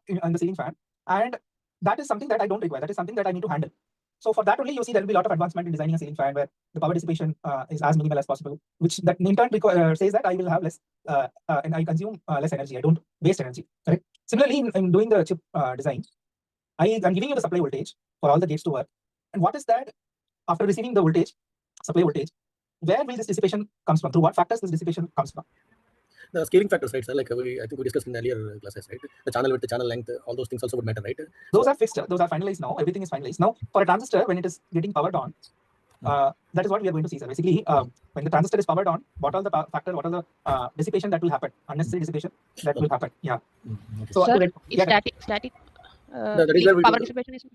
in the ceiling fan, and that is something that I don't require. That is something that I need to handle. So for that only, you see there will be a lot of advancement in designing a ceiling fan where the power dissipation is as minimal as possible, which that in turn says that I will have less and I consume less energy. I don't waste energy. Correct. Similarly, in doing the chip design, I'm giving you the supply voltage for all the gates to work. And what is that? After receiving the voltage, supply voltage, where will this dissipation comes from? Through what factors this dissipation comes from? The scaling factors, right, sir? Like I think we discussed in earlier classes, right? The channel width, the channel length, all those things also would matter, right? Those are fixed. Those are finalized now. Everything is finalized now. For a transistor, when it is getting powered on, that is what we are going to see, sir. Basically, when the transistor is powered on, what are the factor? What are the dissipation that will happen? Unnecessary dissipation that will happen. Yeah. Okay. So Sir, yeah, static that is where we power do- dissipation is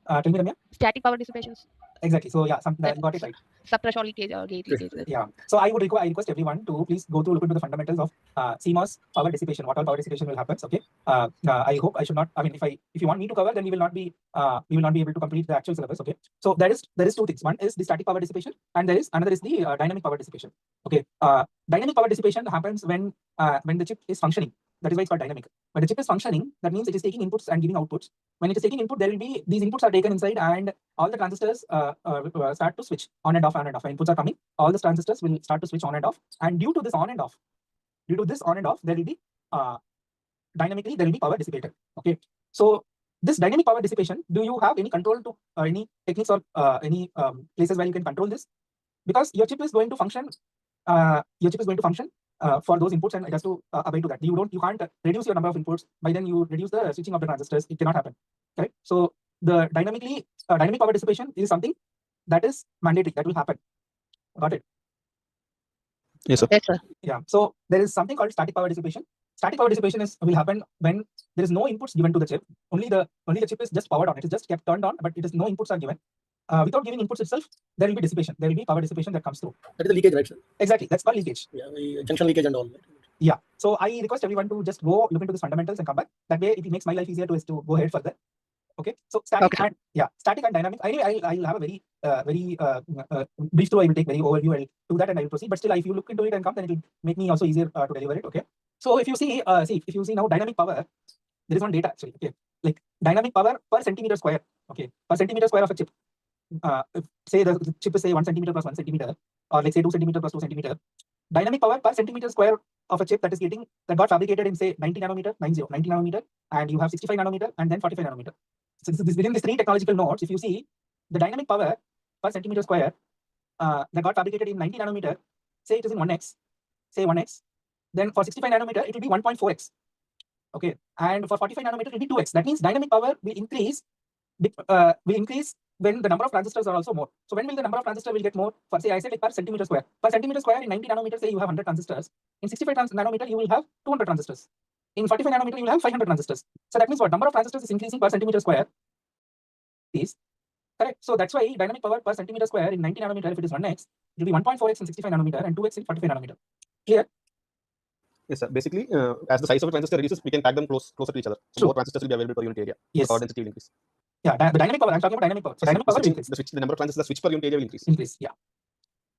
tell me, Ramya. static power dissipation. Exactly. So yeah, you got it right. Subthreshold leakage or gate leakage. Yeah. So I request everyone to please go to look into the fundamentals of CMOS power dissipation. What all power dissipation will happen? Okay. I hope I should not. I mean, if you want me to cover, then we will not be able to complete the actual syllabus. Okay. So there is 2 things. One is the static power dissipation, and another is the dynamic power dissipation. Okay. Dynamic power dissipation happens when the chip is functioning. That is why it's called dynamic. When the chip is functioning, that means it is taking inputs and giving outputs. When it is taking input, there will be these inputs are taken inside, and all the transistors start to switch on and off, on and off. When inputs are coming, all the transistors will start to switch on and off. And due to this on and off, there will be dynamically there will be power dissipated. Okay. So this dynamic power dissipation, do you have any control to any techniques or any places where you can control this? Because your chip is going to function. for those inputs, and it has to abide to that. You can't reduce your number of inputs by then you reduce the switching of the transistors. It cannot happen. Correct. So the dynamic power dissipation is something that is mandatory, that will happen. Got it? Yes, sir. Yes, sir. Yeah. So there is something called static power dissipation. Static power dissipation will happen when there is no inputs given to the chip. Only the chip is just powered on. It is just kept turned on, but it is no inputs are given. Without giving inputs itself, there will be dissipation. There will be power dissipation that comes through. That is the leakage, right, sir? Exactly. That's called leakage. Yeah, the junction leakage and all. Right? Yeah. So I request everyone to just go look into these fundamentals and come back. That way it makes my life easier to go ahead further. Okay. So static Okay. and static and dynamic. Anyway, I'll have a very brief through. I will take very overview. I'll do that and I will proceed. But still, if you look into it and come, then it will make me also easier to deliver it. Okay. So if you see, if you see now dynamic power, there is one data actually. Okay. Like dynamic power per centimeter square. Okay. Per centimeter square of a chip. If say the chip is say 1 centimeter plus 1 centimeter, or like say 2 centimeter plus 2 centimeter. Dynamic power per centimeter square of a chip that got fabricated in say 90 nanometer, 90 nanometer, and you have 65 nanometer and then 45 nanometer. So within these three technological nodes, if you see the dynamic power per centimeter square that got fabricated in 90 nanometer, say it is in 1x, say 1x, then for 65 nanometer it will be 1.4x. Okay, and for 45 nanometer it will be 2x. That means dynamic power will increase when the number of transistors are also more. So when will the number of transistors will get more? For say I said like per centimeter square. Per centimeter square in 90 nanometer, say you have 100 transistors. In 65 nanometer you will have 200 transistors. In 45 nanometer you will have 500 transistors. So that means what number of transistors is increasing per centimeter square is correct. So that's why dynamic power per centimeter square in 90 nanometer, if it is 1x, it will be 1.4x in 65 nanometer and 2x in 45 nanometer. Clear? Yes, sir. Basically, as the size of a transistor reduces, we can pack them closer to each other. So True. more transistors will be available per unit area. Yes. The power density will increase. Yeah, the dynamic power. I'm talking about dynamic power. So dynamic power will increase. The number of transistors switch per unit area will increase. Yeah.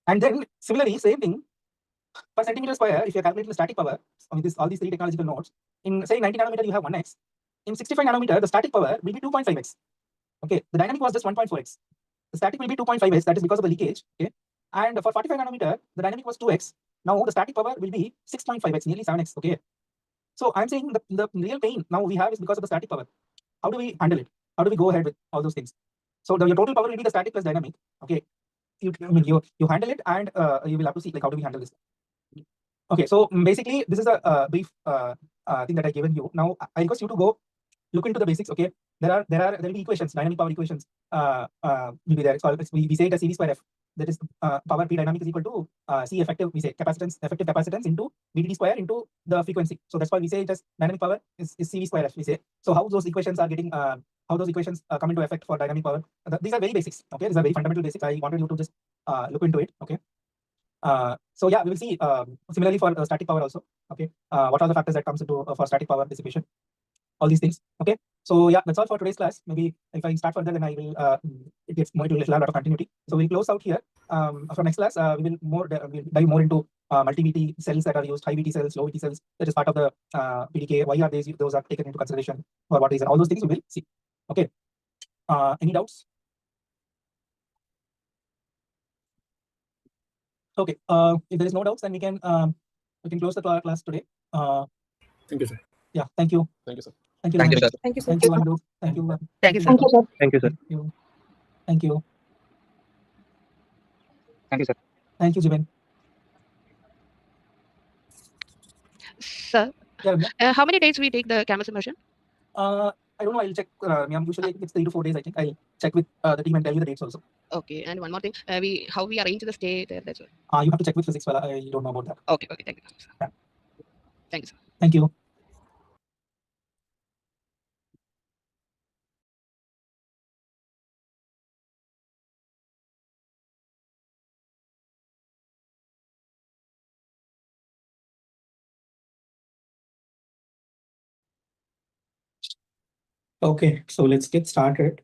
And then similarly, same thing per centimeter square. If you're calculating the static power, I mean all these three technological nodes, in say 90 nanometer you have 1x. In 65 nanometer, the static power will be 2.5x. Okay, the dynamic was just 1.4x. The static will be 2.5x. That is because of the leakage. Okay, and for 45 nanometer, the dynamic was 2x. Now the static power will be 6.5x, nearly 7x. Okay, so I'm saying the real pain now we have is because of the static power. How do we handle it? How do we go ahead with all those things? So your total power will be the static plus dynamic. Okay, you handle it, and you will have to see like how do we handle this. Okay, so basically this is a brief thing that I given you. Now I request you to go look into the basics. Okay, there will be equations, dynamic power equations. Will be there. It's called we say it as CV square F. That is power P dynamic is equal to C effective. We say effective capacitance into VDD square into the frequency. So that's why we say it as dynamic power is CV square F. We say so. How those equations are getting how those equations come into effect for dynamic power. These are very basics. Okay, these are very fundamental basics. I wanted you to just look into it. Okay. So yeah, we will see similarly for static power also. Okay, what are the factors that comes into for static power dissipation? All these things. Okay, so yeah, that's all for today's class. Maybe if I start further, then I will it will have a lot of continuity. So we'll close out here. For next class, we will we'll dive more into multi-VT cells that are used, high VT cells, low VT cells. That is part of the PDK. Why are those are taken into consideration, or what is, and all those things we will see. Okay. Any doubts? Okay. If there is no doubts, then we can close the class today. Thank you, sir. Yeah. Thank you. Thank you, sir. Thank you. Thank you, Ramesh. sir. Thank you, sir. Thank you, Andu. Thank you. Thank you, sir. Thank you, sir. Thank you, sir. Thank you. Thank you. Thank you, sir. Thank you, Jibin. Sir, Yeah, Ramya. how many days we take the canvas immersion? I don't know. I'll check. Usually I think it's 3 to 4 days. I think I'll check with the team and tell you the dates also. Okay, and one more thing, how we arrange the stay there. That's all. You have to check with physics. I don't know about that. Okay, thank you, sir. Yeah. Thank you, sir. Thank you. Okay, so let's get started.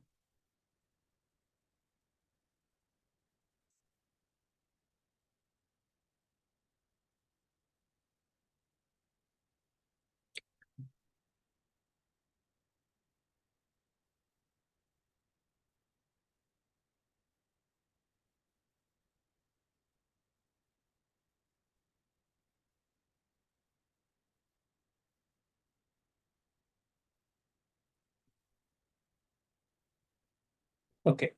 Okay.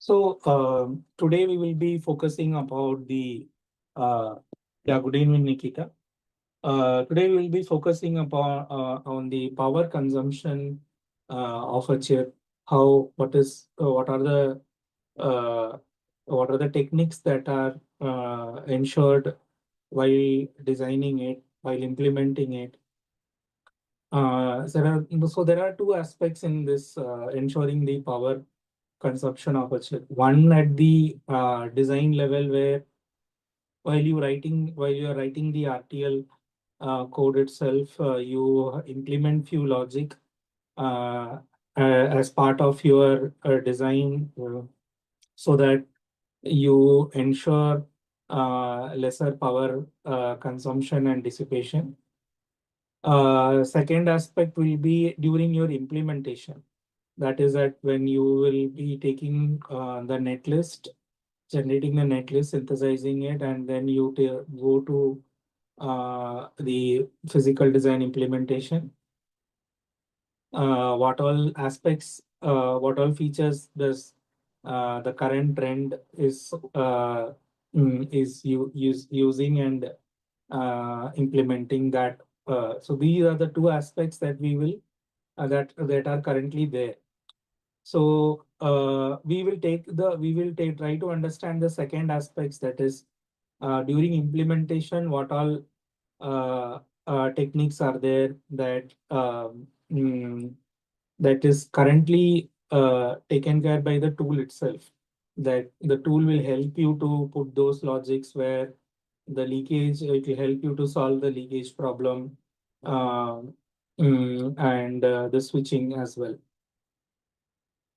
So today we will be focusing about the good evening, Nikita. Today we will be focusing upon on the power consumption of a chip. What are the techniques that are ensured while designing it, while implementing it. So there are two aspects in this ensuring the power consumption of a chip. One at the design level, where while you are writing the RTL code itself, you implement few logic as part of your design, so that you ensure lesser power consumption and dissipation. Second aspect will be during your implementation. That is that when you will be taking the netlist, generating the netlist, synthesizing it, and then you go to the physical design implementation. What all aspects, what all features does the current trend is using and implementing that. So these are the two aspects that we will that are currently there. So we will try to understand the second aspects, that is during implementation, what all techniques are there that that is currently taken care by the tool itself. That the tool will help you to put those logics where the leakage, it will help you to solve the leakage problem, and the switching as well.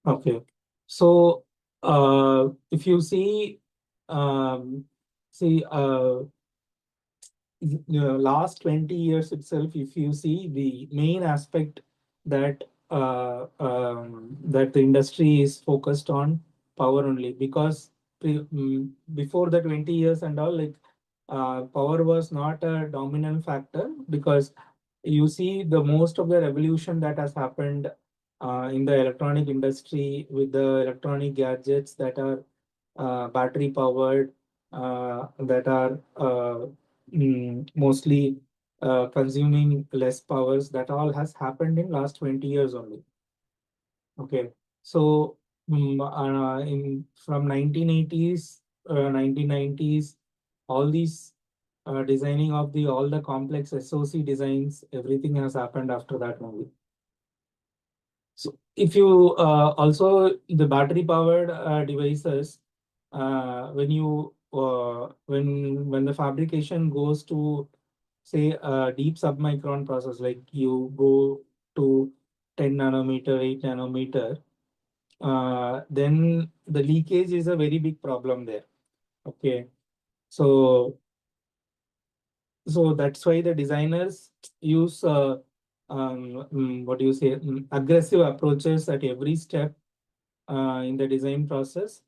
Okay, so if you see, last 20 years itself, if you see the main aspect that that the industry is focused on power only, because before the 20 years and all, like power was not a dominant factor, because you see the most of the revolution that has happened in the electronic industry with the electronic gadgets that are battery powered, that are mostly consuming less powers. That all has happened in last 20 years only. Okay, so in from 1980s, 1990s, all these designing of all the complex SoC designs, everything has happened after that only. So if you also the battery powered devices, when you when the fabrication goes to say a deep submicron process, like you go to 10 nanometer, 8 nanometer, then the leakage is a very big problem there. Okay, so that's why the designers use what do you say, aggressive approaches at every step in the design process,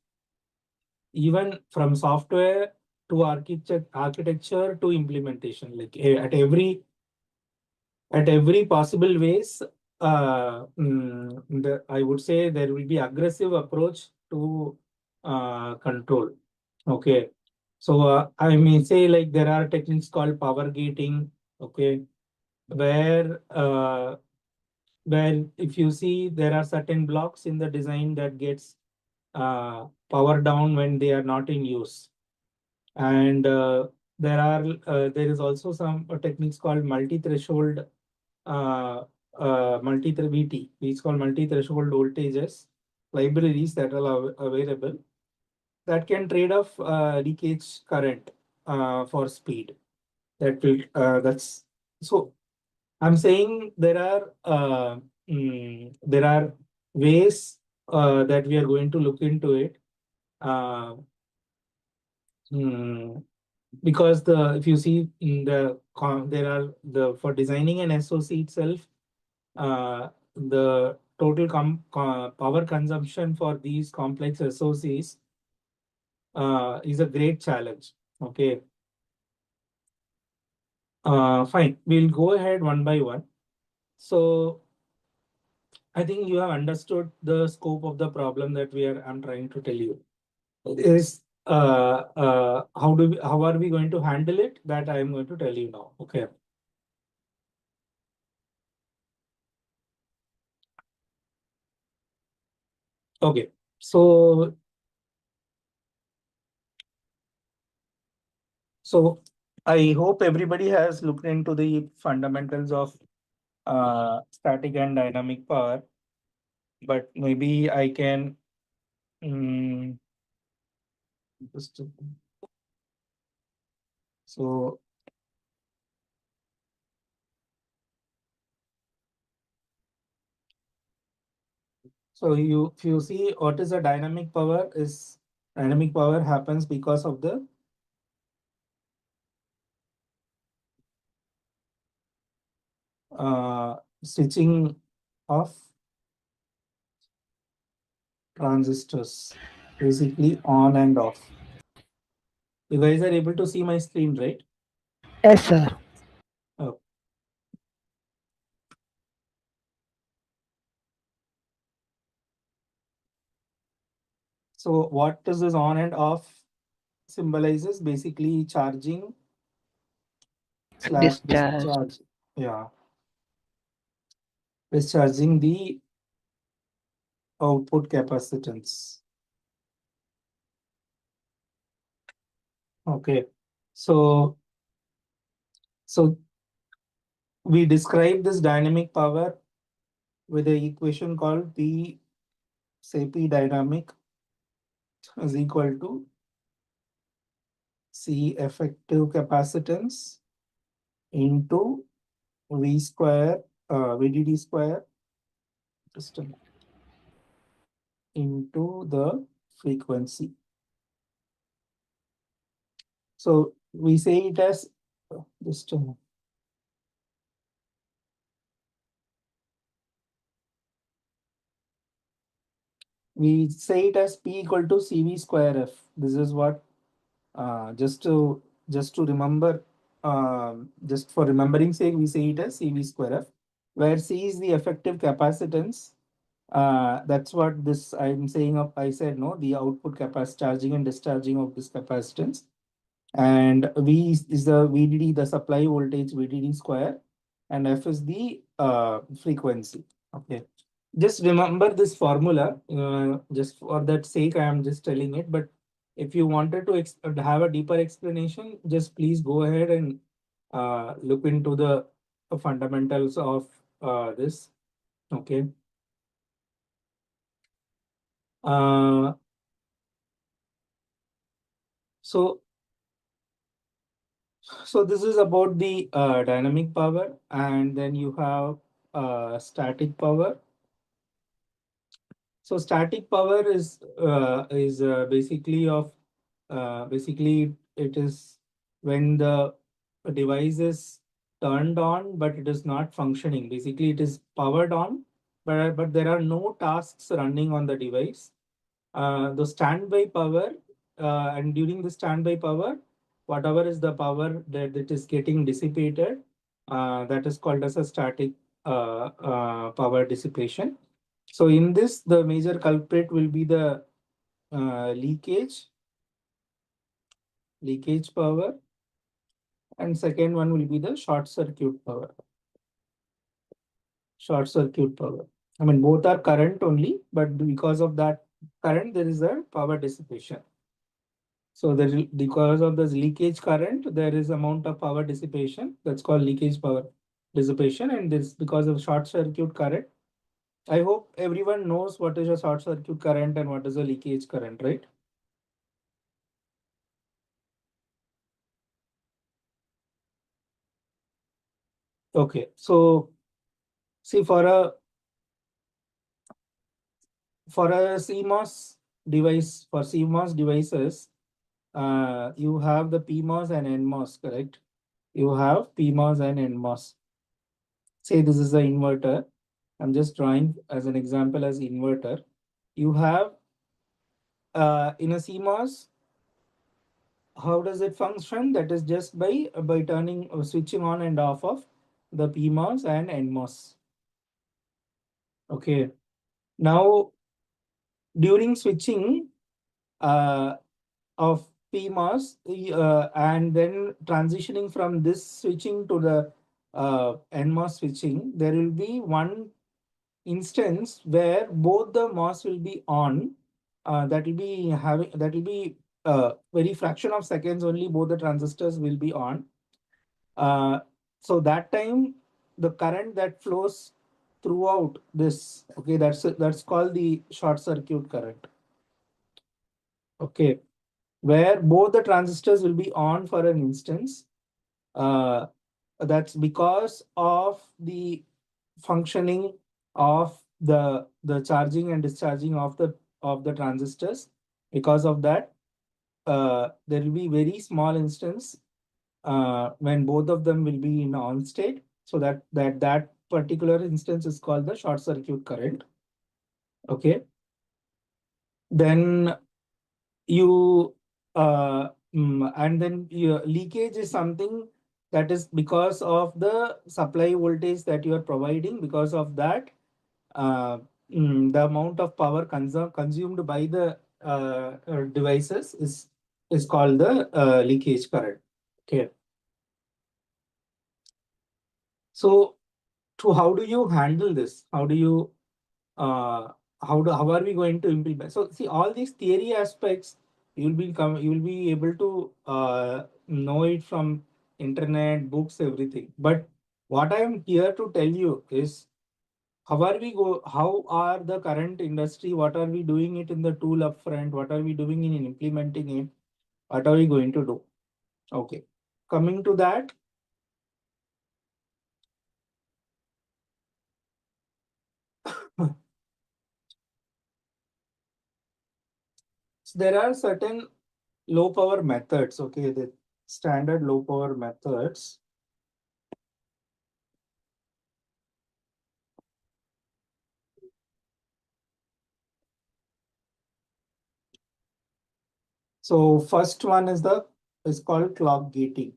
even from software to architecture to implementation, like at every possible ways. I would say there will be aggressive approach to control. Okay, so I may say, like, there are techniques called power gating. Okay, where if you see, there are certain blocks in the design that gets power down when they are not in use, and there is also some techniques called multi-threshold VT, which is called multi-threshold voltages, libraries that are available, that can trade off leakage current for speed. That's so I'm saying there are ways that we are going to look into it. Because if you see in there are for designing an SoC itself, the total power consumption for these complex SoCs is a great challenge. Okay, fine. We'll go ahead one by one. So I think you have understood the scope of the problem that I'm trying to tell you. Is how are we going to handle it? That I am going to tell you now. Okay. Okay. So I hope everybody has looked into the fundamentals of static and dynamic power, but maybe I can just so if you see what is a dynamic power, is dynamic power happens because of the switching of transistors, basically on and off. You guys are able to see my screen, right? Yes, sir. Oh. So what does this on and off symbolizes? Basically charging / discharge. Yeah. Discharging the output capacitance. Okay. So we describe this dynamic power with the equation called P, say P dynamic is equal to C effective capacitance into V square, VDD square into the frequency. So we say it as just we say it as P equal to CV square F. This is what just to remember, just for remembering sake, we say it as CV square F, where C is the effective capacitance. That's what this I'm saying of, I said no, the output capacity charging and discharging of this capacitance. And V is the VDD, the supply voltage VDD square, and F is the frequency. Okay. Just remember this formula, just for that sake, I am just telling it. But if you wanted to have a deeper explanation, just please go ahead and look into the fundamentals of this. Okay. So this is about the dynamic power, and then you have static power. So static power is basically basically it is when the device is turned on but it is not functioning. Basically, it is powered on, but there are no tasks running on the device. The standby power, and during the standby power, whatever is the power that is getting dissipated, that is called as a static power dissipation. So in this, the major culprit will be the leakage power, and second one will be the short circuit power. I mean, both are current only, but because of that current, there is a power dissipation. So because of this leakage current, there is amount of power dissipation. That's called leakage power dissipation. And this because of short circuit current. I hope everyone knows what is a short circuit current and what is a leakage current, right? Okay, so see, for a CMOS device, for CMOS devices, you have the PMOS and NMOS, correct? You have PMOS and NMOS. Say this is the inverter. I'm just drawing as an example as inverter. You have in a CMOS, how does it function? That is just by turning or switching on and off of the PMOS and NMOS. Okay. Now, during switching of PMOS and then transitioning from this switching to the NMOS switching, there will be one instance where both the MOS will be on. That will be very fraction of seconds only. Both the transistors will be on. So that time, the current that flows throughout this, okay, that's called the short circuit current. Okay, where both the transistors will be on for an instance. That's because of the functioning of the charging and discharging of the transistors. Because of that, there will be very small instance when both of them will be in on state. So that particular instance is called the short circuit current. Okay. Then you and then your leakage is something that is because of the supply voltage that you are providing. Because of that, the amount of power consumed by the devices is called the leakage current. Okay. So, how do you handle this? How do you how are we going to implement? So, see, all these theory aspects you will be able to know it from internet, books, everything. But what I am here to tell you is how are the current industry, what are we doing it in the tool upfront, what are we doing in implementing it, what are we going to do? Okay, coming to that, so there are certain low power methods. Okay, the standard low power methods. So first one is called clock gating.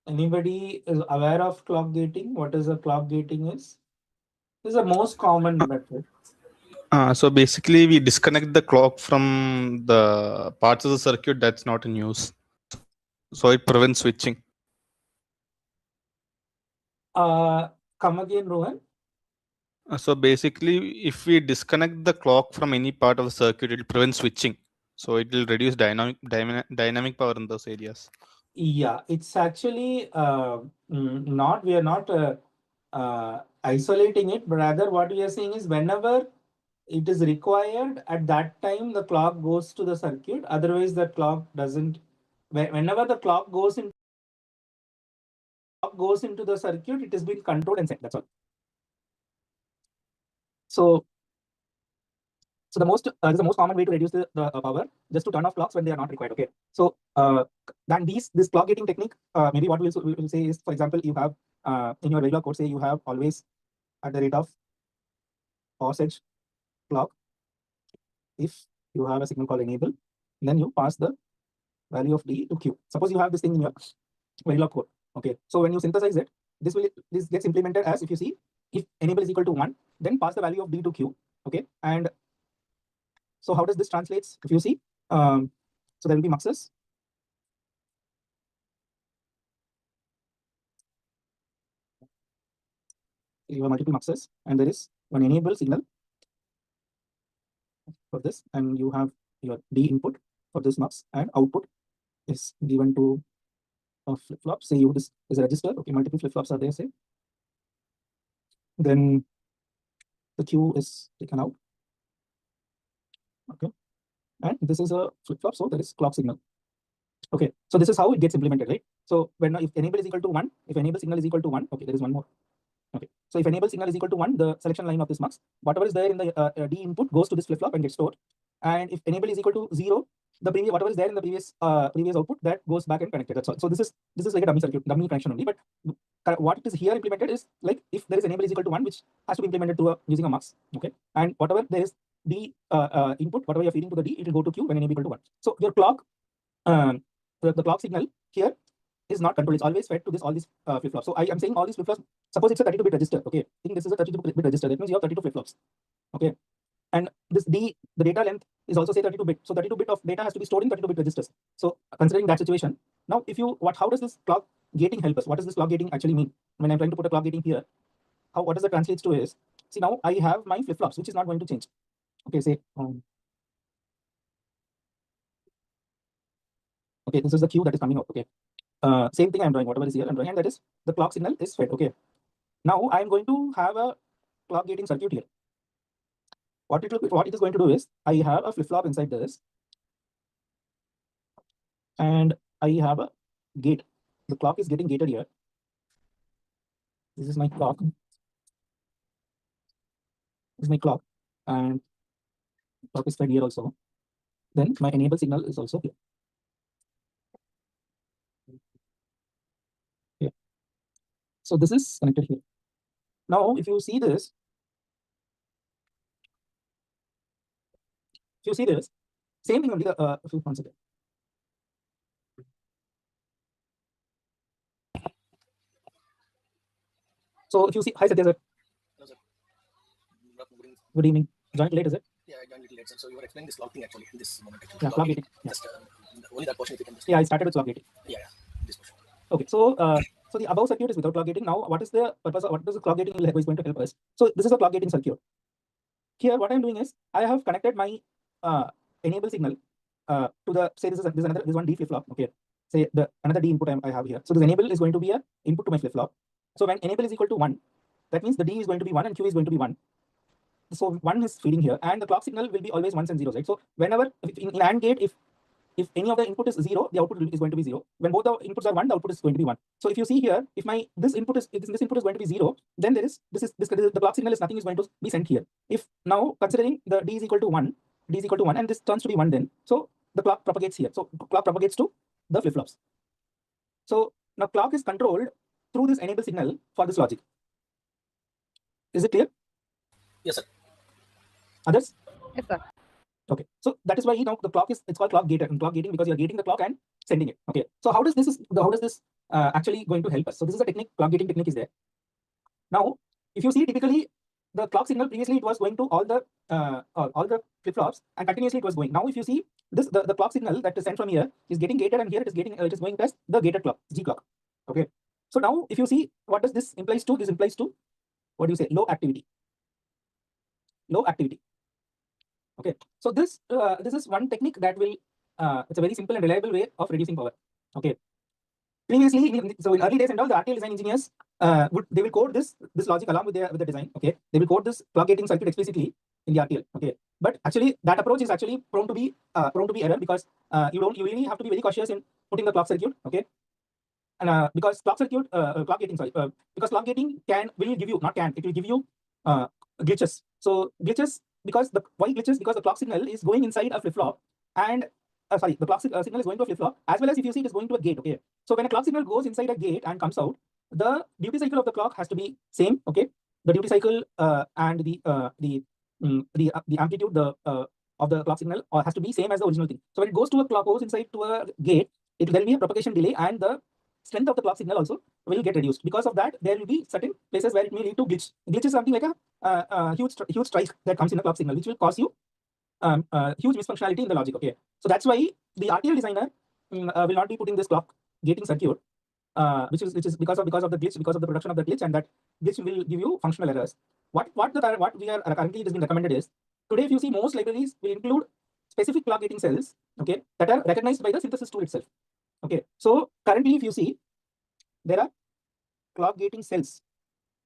Anybody is aware of clock gating? What is a clock gating is? This is the most common method. So basically, we disconnect the clock from the parts of the circuit that's not in use. So it prevents switching. Come again, Rohan. So basically, if we disconnect the clock from any part of the circuit, it will prevent switching. So it will reduce dynamic power in those areas. Yeah, it's actually not, we are not isolating it, but rather what we are saying is whenever it is required, at that time the clock goes to the circuit. Otherwise, the clock doesn't. Whenever the clock goes into the circuit, it has been controlled and set. That's all. So the most this is the most common way to reduce the power, just to turn off clocks when they are not required. Okay. So then this clock gating technique, maybe what we will say is, for example, you have in your regular code, say you have always at the rate of edge clock. If you have a signal called enable, then you pass the value of D to Q. Suppose you have this thing in your regular code. Okay. So when you synthesize it, this gets implemented as, if you see, if enable is equal to 1, then pass the value of D to Q. Okay. And so how does this translates? If you see, so there will be muxes. You have multiple muxes, and there is one enable signal for this, and you have your D input for this mux, and output is given to a flip flop. Say this is a register. Okay, multiple flip flops are there. Say then the Q is taken out. Okay, and this is a flip flop, so there is clock signal. Okay, so this is how it gets implemented, right? So if enable is equal to 1, if enable signal is equal to 1, okay, there is one more. Okay, so if enable signal is equal to 1, the selection line of this mux, whatever is there in the D input goes to this flip flop and gets stored. And if enable is equal to 0, the previous whatever is there in the previous output, that goes back and connected. That's all. So this is like a dummy circuit, dummy connection only. But what it is here implemented is like if there is enable is equal to 1, which has to be implemented through using a mux. Okay, and whatever there is D input, whatever you're feeding to the D, it will go to Q when enable equal to 1. So your clock, the clock signal here is not controlled. It's always fed to this all these flip flops. So I am saying all these flip flops. Suppose it's a 32-bit register. Okay, think this is a 32-bit register. That means you have 32 flip flops. Okay, and this D, the data length is also say 32-bit. So 32-bit of data has to be stored in 32-bit registers. So considering that situation, now if you how does this clock gating help us? What does this clock gating actually mean? When I'm trying to put a clock gating here, what does that translates to is, see, now I have my flip flops, which is not going to change. Okay, say okay, this is the Q that is coming out. Okay, same thing I'm drawing, whatever is here I'm drawing, and that is the clock signal is fed. Okay, now I'm going to have a clock gating circuit here. What it is going to do is, I have a flip flop inside this, and I have a gate. The clock is getting gated here. This is my clock. This is my clock, and clock is fed here also. Then my enable signal is also here. Here. So this is connected here. Now, if you see this, same thing only. One second. So if you see, hi Satya sir. Hello, sir. Good evening. Joined late, is it? Yeah, I joined little late, sir. So you were explaining this clock thing actually in this moment. Actually. Yeah, clock gating. Yeah. Just only that portion if you can just. Yeah, I started with clock gating. Yeah, this portion. Okay, so so the above circuit is without clock gating. Now, what is the purpose? What does the clock gating is going to help us? So this is a clock gating circuit. Here, what I'm doing is I have connected my enable signal to the, say this one D flip flop. Okay, say another D input I have here. So this enable is going to be a input to my flip flop. So when enable is equal to 1, that means the D is going to be 1 and Q is going to be 1. So 1 is feeding here, and the clock signal will be always 1s and 0s, right? So whenever in AND gate, if any of the input is 0, the output is going to be 0. When both the inputs are 1, the output is going to be 1. So if you see here, if this input is going to be 0, then the clock signal is nothing is going to be sent here. If now considering the D is equal to 1, and this turns to be 1, then so the clock propagates here. So clock propagates to the flip flops. So now clock is controlled through this enable signal for this logic. Is it clear? Yes, sir. Others? Yes, sir. Okay, so that is why now the clock it's called clock gating because you're gating the clock and sending it. Okay, so how does this actually going to help us? So this is a technique, clock gating technique is there. Now, if you see typically the clock signal previously it was going to all the flip flops and continuously it was going. Now if you see this the clock signal that is sent from here is getting gated, and here it is going past the gated clock, G clock. Okay, so now if you see what does this implies to? This implies to, what do you say, low activity. Okay, so this is one technique that will it's a very simple and reliable way of reducing power. Okay, previously in early days and all, the RTL design engineers they will code this logic along with the design. Okay, they will code this clock gating circuit explicitly in the RTL. Okay, but actually that approach is actually prone to be error, because you really have to be very cautious in putting the clock circuit. Okay, and because clock gating will give you it will give you glitches. So glitches, because the clock signal is going inside a flip flop, and the clock signal is going to a flip flop, as well as if you see it is going to a gate. Okay, so when a clock signal goes inside a gate and comes out, the duty cycle of the clock has to be same. Okay, the duty cycle and the amplitude of the clock signal has to be same as the original thing. So when it goes inside to a gate, it will then be a propagation delay, and the strength of the clock signal also will get reduced. Because of that, there will be certain places where it may lead to glitch. Glitch is something like a huge strike that comes in the clock signal, which will cause you huge misfunctionality in the logic. Okay, so that's why the RTL designer will not be putting this clock gating circuit, which is because of the glitch, because of the production of the glitch, and that glitch will give you functional errors. What we are currently, it has been recommended is, today if you see most libraries will include specific clock gating cells, okay, that are recognized by the synthesis tool itself. Okay, so currently if you see, there are clock gating cells,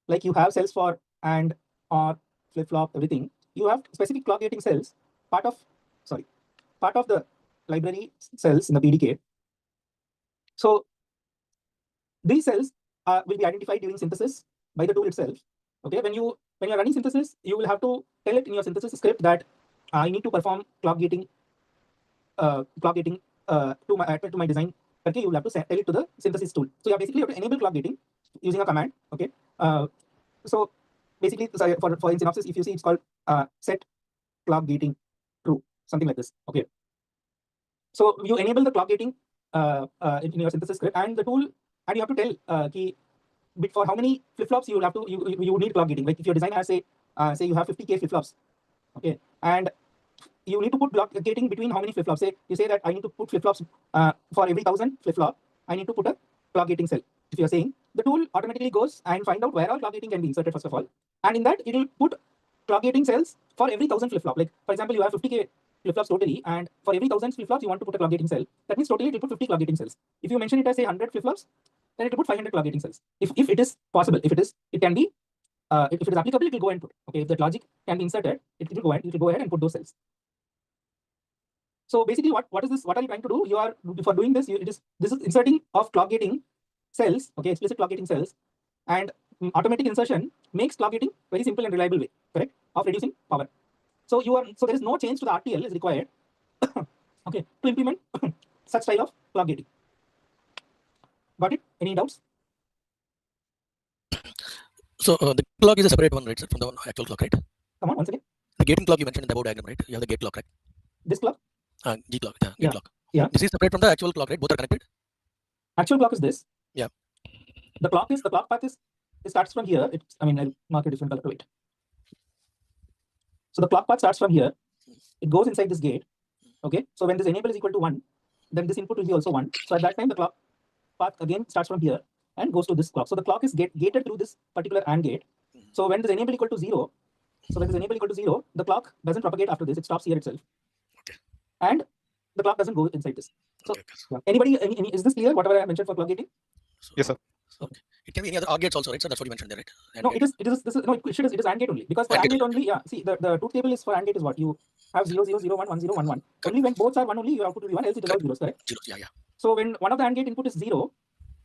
like you have cells for AND, OR, flip flop, everything. You have specific clock gating cells, part of the library cells in the PDK. So these cells will be identified during synthesis by the tool itself. Okay, when you are running synthesis, you will have to tell it in your synthesis script that I need to perform clock gating to my design. Okay, you will have to tell it to the synthesis tool. So you basically have to enable clock gating using a command. Okay, so basically, for in Synopsys, if you see, it's called set clock gating true, something like this. Okay, so you enable the clock gating in your synthesis script, and the tool, and you have to tell key bit for how many flip flops you will have to you would need clock gating. Like if your design has say you have 50K flip flops, okay, and you need to put clock gating between how many flip flops. Say you say that I need to put flip flops for every 1,000 flip flop, I need to put a clock gating cell. If you are saying, the tool automatically goes and find out where all clock gating can be inserted first of all, and in that it will put clock gating cells for every 1,000 flip flop. Like for example, you have 50K flip flops totally, and for every 1,000 flip flops you want to put a clock gating cell. That means totally it will put 50 clock gating cells. If you mention it as say 100 flip flops, then it will put 500 clock gating cells. If it is possible, if it can be, if it is applicable, it will go and put. Okay, if that logic can be inserted, it will go ahead and put those cells. So basically, what is this? What are you trying to do? You are for doing this. This is inserting of clock gating cells. Okay, explicit clock gating cells, and automatic insertion makes clock gating very simple and reliable way, correct, of reducing power. So there is no change to the RTL is required. Okay, to implement such style of clock gating. Got it? Any doubts? So the clock is a separate one, right, sir, from the actual clock, right? Come on, once again. The gating clock you mentioned in the above diagram, right? You have the gate clock, right? This clock? G clock, yeah, gate clock. Yeah. This is separate from the actual clock, right? Both are connected. Actual clock is this. Yeah. The clock path is, it starts from here. I'll mark a different color to it. So the clock path starts from here. It goes inside this gate. Okay. So when this enable is equal to 1, then this input will be also 1. So at that time, the clock path again starts from here and goes to this clock. So the clock is gated through this particular AND gate. So when this enable equal to 0, the clock doesn't propagate after this. It stops here itself. Okay. And the clock doesn't go inside this. So Okay. anybody, is this clear? Whatever I mentioned for clock gating? So, Yes, sir. Okay. It can be any other OR gates also, right? So that's what you mentioned there, right? AND No, gate. it is AND gate only. Because for AND AND gate gate only, yeah. See, the truth table is for AND gate is what? You have 0, 0, 0, 1, 1, 0, 1, 1. Only when both are 1 only, your output will be 1, else it is all zeros, correct? Zeros, yeah. So when one of the AND gate input is 0,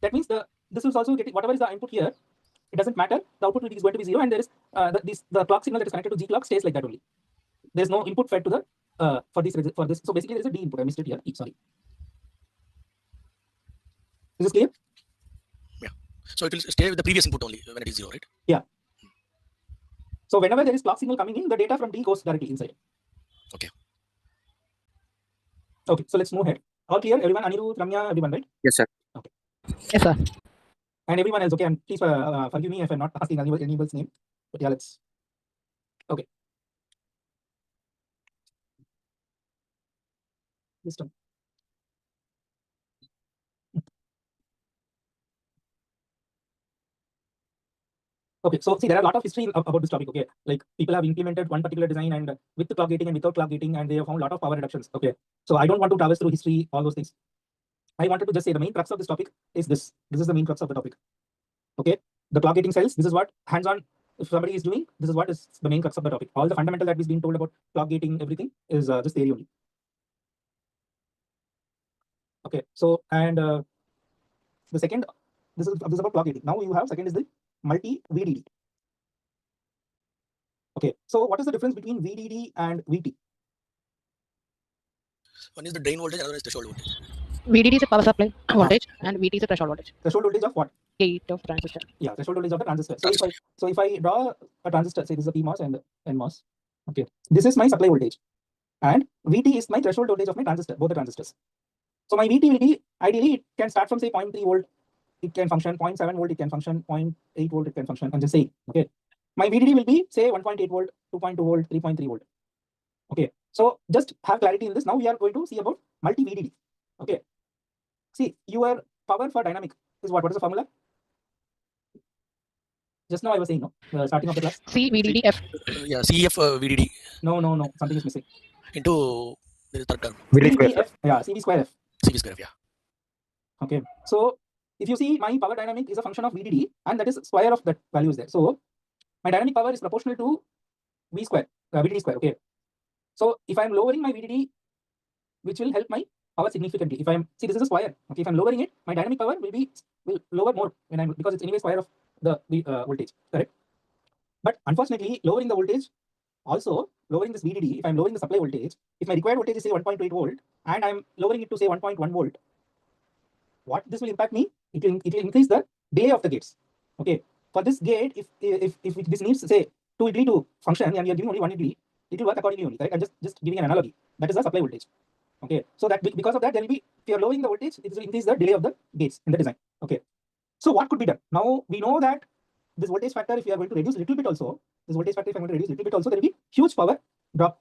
that means this is also getting whatever is the input here, it doesn't matter. The output is going to be 0, and there is the clock signal that is connected to G clock stays like that only. There's no input fed to the for this. So basically, there is a D input. I missed it here. Sorry. Is this clear? Yeah. So it will stay with the previous input only when it is 0, right? Yeah. So whenever there is clock signal coming in, the data from D goes directly inside. Okay. Okay. So let's move ahead. All clear, everyone? Anirudh, Ramya, everyone, right? Yes, sir. Okay. Yes, sir. And everyone else, okay? And please forgive me if I'm not asking anyone's name. But yeah, let's. Okay. System. Okay, so see, there are a lot of history about this topic. Okay, like people have implemented one particular design and with the clock gating and without clock gating, and they have found a lot of power reductions. Okay, so I don't want to traverse through history, all those things. I wanted to just say the main crux of this topic is this. This is the main crux of the topic. Okay, the clock gating cells. This is what hands-on, if somebody is doing, this is what is the main crux of the topic. All the fundamental that is being told about clock gating, everything is this theory only. Okay, so and the second, this is about clock gating. Now you have second is the multi VDD. Okay, so what is the difference between VDD and VT? One is the drain voltage, another is threshold voltage. VDD is a power supply voltage and VT is a threshold voltage. Threshold voltage of what? Gate of transistor. Yeah, threshold voltage of the transistor. So if I draw a transistor, say this is a PMOS and NMOS. Okay, this is my supply voltage, and VT is my threshold voltage of my transistor, both the transistors. So my VT will be ideally it can start from say 0.3 volt, it can function 0.7 volt, it can function 0.8 volt, it can function. I'm just saying. Okay, my VDD will be say 1.8 volt, 2.2 volt, 3.3 volt. Okay, so just have clarity in this. Now we are going to see about multi VDD. Okay, see your power for dynamic is what? What is the formula? Just now I was saying, no, starting of the class. C VDD F. Yeah, CF VDD No, something is missing. into the third term. VD square, sir. CVF, yeah, CV square F. CV square F, yeah. Okay, so if you see my power dynamic is a function of VDD, and that is square of that value is there. So my dynamic power is proportional to V square, VDD square. Okay, so if I'm lowering my VDD, which will help my power significantly. If I'm see this is a square. Okay, if I'm lowering it, my dynamic power will lower more when I'm because it's anyway square of the voltage, correct? But unfortunately, lowering the voltage, also lowering this VDD, if I'm lowering the supply voltage, if my required voltage is say 1.8 volt and I'm lowering it to say 1.1 volt, what this will impact me? It will increase the delay of the gates. Okay, for this gate, if this needs say 2 degree to function and we are giving only 1 degree, it will work accordingly only, correct? I'm just giving an analogy. That is the supply voltage. Okay, so that because of that, there will be, if you are lowering the voltage, it will increase the delay of the gates in the design. Okay, so what could be done? Now we know that this voltage factor, if you are going to reduce a little bit also, this voltage factor, if I'm going to reduce a little bit also, there will be huge power drop.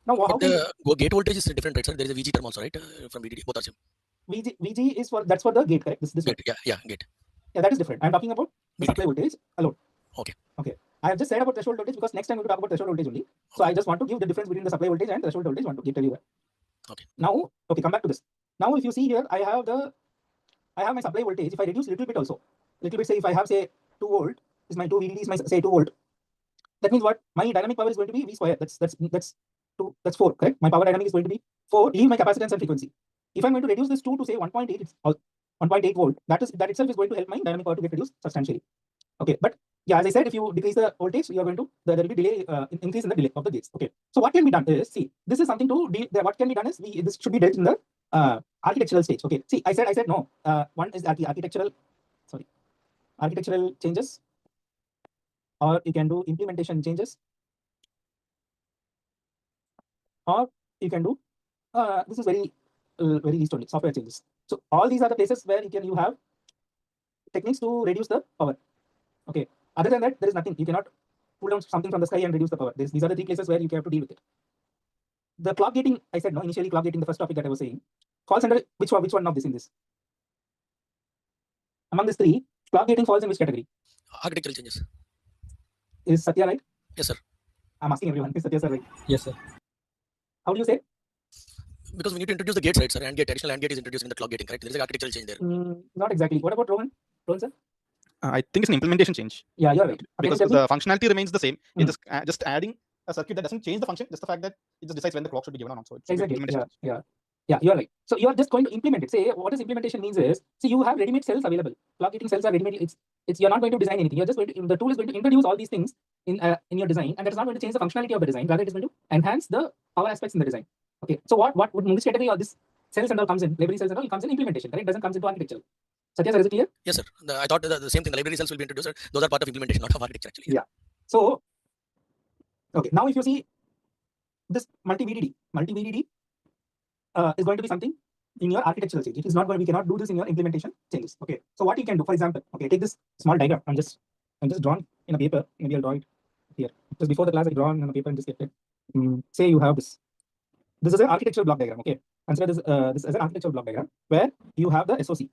Now, how But can the gate voltage is different, right, sir? There is a VG term also, right? From VDD, both are same. VG is for, that's for the gate, correct? This one. Gate, yeah, gate. Yeah, that is different. I'm talking about the VDD. supply voltage alone. Okay. Okay. I have just said about threshold voltage because next time we will talk about threshold voltage only. So I just want to give the difference between the supply voltage and threshold voltage. Want to tell you that. Okay. Now, okay, come back to this. Now, if you see here, I have my supply voltage. If I reduce a little bit also, little bit, say if I have say 2 volt, is my 2 VDD is my say 2 volt. That means what? My dynamic power is going to be V square. That's 4, correct? My power dynamic is going to be 4. Leave my capacitance and frequency. If I'm going to reduce this 2 to say 1.8, it's 1.8 volt. That itself is going to help my dynamic power to get reduced substantially. Okay, but yeah, as I said, if you decrease the voltage, you are going to there will be delay, increase in the delay of the gates. Okay, so what can be done is, see, this is something to deal. What can be done is this should be dealt in the architectural stage. Okay, see, I said no. One is architectural changes, or you can do implementation changes, or you can do this is very least only software changes. So all these are the places where you have techniques to reduce the power. Okay, other than that, there is nothing. You cannot pull down something from the sky and reduce the power. These are the 3 places where you have to deal with it. The clock gating, I said no, initially clock gating, the first topic that I was saying, falls under which one of this in this? Among these 3, clock gating falls in which category? Architectural changes. Is Satya right? Yes, sir. I'm asking everyone. Is Satya sir right? Yes, sir. How do you say? Because we need to introduce the gates, right, sir? And gate, additional AND gate is introduced in the clock gating, correct? There is an architectural change there. Not exactly. What about Rohan? Rohan sir? I think it's an implementation change. Yeah, you're right. Because Can you tell the functionality remains the same. Mm. It's just adding a circuit that doesn't change the function, just the fact that it just decides when the clock should be given or not. So it's Exactly. implementation. Yeah, you're right. So you are just going to implement it. Say what is implementation means is, see, you have ready-made cells available. Clock gating cells are ready-made. It's you're not going to design anything. You're just going to, the tool is going to introduce all these things in your design, and that's not going to change the functionality of the design. Rather, it is going to enhance the power aspects in the design. Okay. So which category of this cells and all comes in? Library cells and all comes in implementation. Correct? It doesn't comes into architecture. Satya sir, is it clear? Yes, sir. I thought the same thing. The library cells will be introduced. Sir. Those are part of implementation, not of architecture, actually. Yeah. So, okay. Now, if you see this multi-VDD is going to be something in your architectural change. It is not going. We cannot do this in your implementation changes. Okay. So what you can do, for example, okay, take this small diagram. I'm just drawn in a paper. Maybe I'll draw it here. Just before the class, I drawn on a paper and just kept it. Say you have this. This is an architectural block diagram. Okay. Consider this as an architectural block diagram where you have the SOC.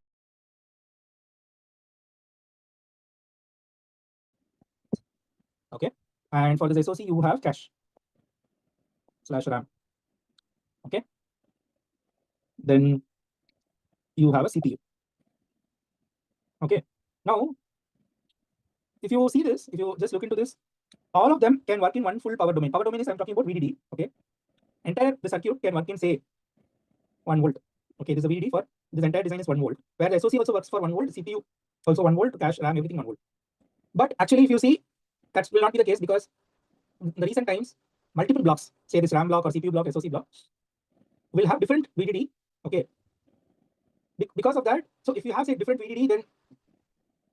Okay. And for this SOC, you have cache / RAM. Okay. Then you have a CPU. Okay. Now, if you see this, if you just look into this, all of them can work in one full power domain. Power domain is, I'm talking about VDD. Okay. The circuit can work in, say, 1 volt. Okay. This is a VDD for this entire design is 1 volt, where the SOC also works for 1 volt, CPU also 1 volt, cache, RAM, everything 1 volt. But actually, if you see, that will not be the case, because in the recent times, multiple blocks, say this RAM block or CPU block, SOC block, will have different VDD. Okay. Because of that, so if you have, say, different VDD, then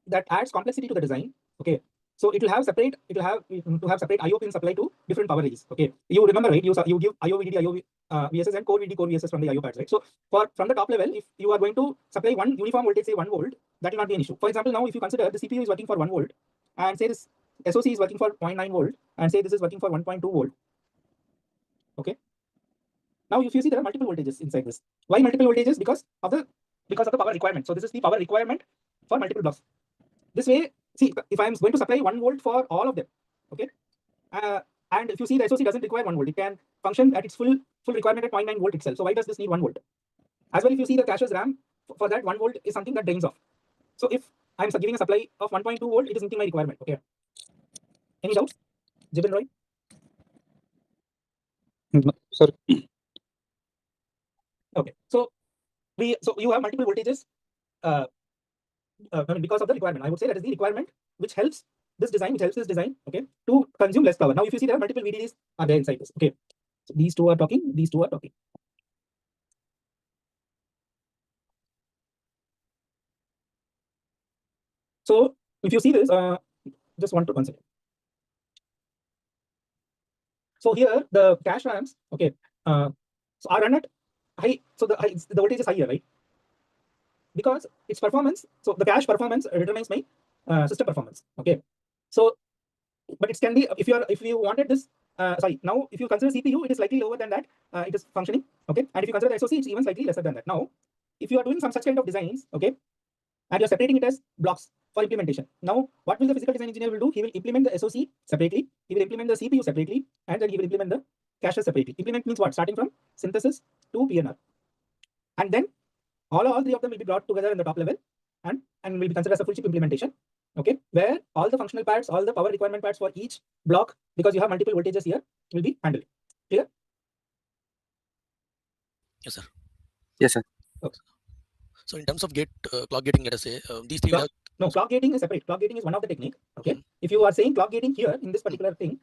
that adds complexity to the design. Okay. So it will have separate IO pin supply to different power ranges. Okay. You remember, right? You give IO VDD, IO VSS, and core VDD, core VSS from the IO pads, right? So from the top level, if you are going to supply one uniform voltage, say 1 volt, that will not be an issue. For example, now if you consider the CPU is working for 1 volt, and say this SOC is working for 0.9 volt, and say this is working for 1.2 volt. Okay. Now, if you see, there are multiple voltages inside this. Why multiple voltages? Because of the power requirement. So this is the power requirement for multiple blocks. This way, see, if I am going to supply 1 volt for all of them, okay, and if you see, the SOC doesn't require 1 volt, it can function at its full requirement at 0.9 volt itself. So why does this need 1 volt? As well, if you see the cache's RAM, for that 1 volt is something that drains off. So if I'm giving a supply of 1.2 volt, it is meeting my requirement. Okay. Any doubts, Jibin Roy? No, sir. Okay. So you have multiple voltages. Because of the requirement, I would say that is the requirement which helps this design, okay, to consume less power. Now, if you see, there are multiple VDDs are there inside this. Okay, so these two are talking. So if you see this, just want to consider. So here the cache RAMs, okay, so are run at high, so the voltage is higher, right? Because its performance, so the cache performance determines my system performance. Okay, so but it can be if you wanted this. Sorry, now if you consider CPU, it is slightly lower than that. It is functioning. Okay, and if you consider the SoC, it's even slightly lesser than that. Now, if you are doing some such kind of designs, okay, and you're separating it as blocks for implementation. Now, what will the physical design engineer will do? He will implement the SoC separately. He will implement the CPU separately, and then he will implement the cache separately. Implement means what? Starting from synthesis to PNR, and then all three of them will be brought together in the top level, and will be considered as a full chip implementation. Okay, where all the functional pads, all the power requirement pads for each block, because you have multiple voltages here, will be handled. Clear? Yes, sir. Yes, sir. Okay. So in terms of clock gating, let us say these three will have. No, clock gating is separate. Clock gating is one of the technique. Okay. If you are saying clock gating here in this particular thing,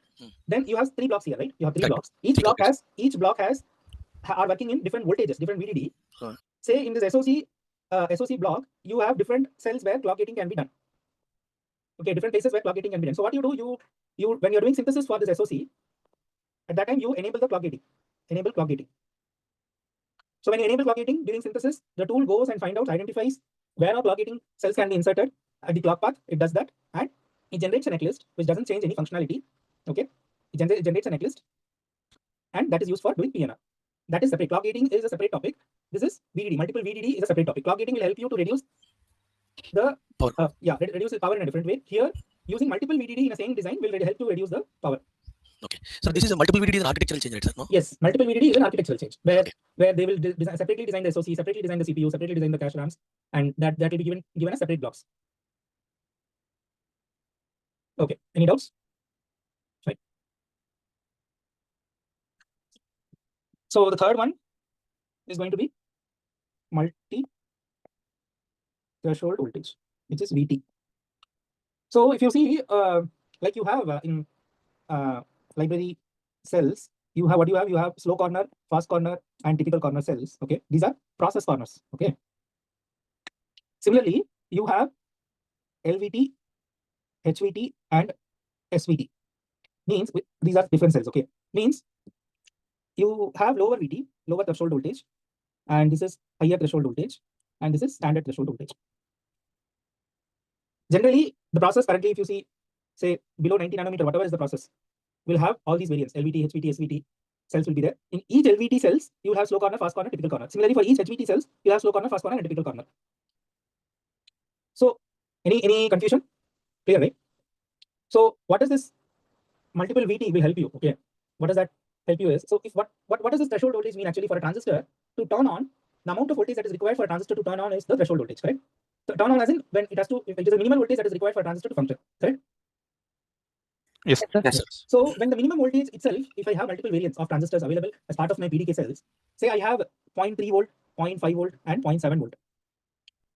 then you have 3 blocks here, right? You have 3 Correct. blocks. Each block are working in different voltages, different VDD. Say in this SoC block, you have different cells where clock gating can be done. Okay, different places where clock gating can be done. So what you do, you when you're doing synthesis for this SoC, at that time you enable the clock gating. Enable clock gating. So when you enable clock gating during synthesis, the tool goes and identifies where all clock gating cells can be inserted at the clock path. It does that, and it generates a netlist which doesn't change any functionality. Okay, it generates a netlist, and that is used for doing PNR. That is separate. Clock gating is a separate topic. This is VDD. Multiple VDD is a separate topic. Clock gating will help you to reduce the power. Reduce the power in a different way. Here, using multiple VDD in the same design will help to reduce the power. Okay, so this is a multiple VDD is an architectural change, right, sir? No? Yes, multiple VDD is an architectural change where they will separately design the SoC, separately design the CPU, separately design the cache RAMs, and that will be given as separate blocks. Okay, any doubts? Right. So the third one is going to be multi-threshold voltage, which is VT. So if you see, like you have in library cells, you have you have slow corner, fast corner, and typical corner cells. Okay, these are process corners. Okay. Similarly, you have LVT, HVT, and SVT. Means these are different cells. Okay, means you have lower VT, lower threshold voltage, and this is higher threshold voltage, and this is standard threshold voltage. Generally, the process currently, if you see, say below 90 nanometer, whatever is the process, will have all these variants: LVT, HVT, SVT cells will be there. In each LVT cells, you will have slow corner, fast corner, typical corner. Similarly, for each HVT cells, you have slow corner, fast corner, and typical corner. So, any confusion? Clear, right? So, what is this multiple VT will help you? Okay, what does that help you is? So, if what does this threshold voltage mean actually for a transistor to turn on? The amount of voltage that is required for a transistor to turn on is the threshold voltage, correct? So, turn on as in when it is a minimal voltage that is required for a transistor to function, correct? Yes. Yes, sir. So when the minimum voltage itself, if I have multiple variants of transistors available as part of my PDK cells, say I have 0.3 volt, 0.5 volt, and 0.7 volt,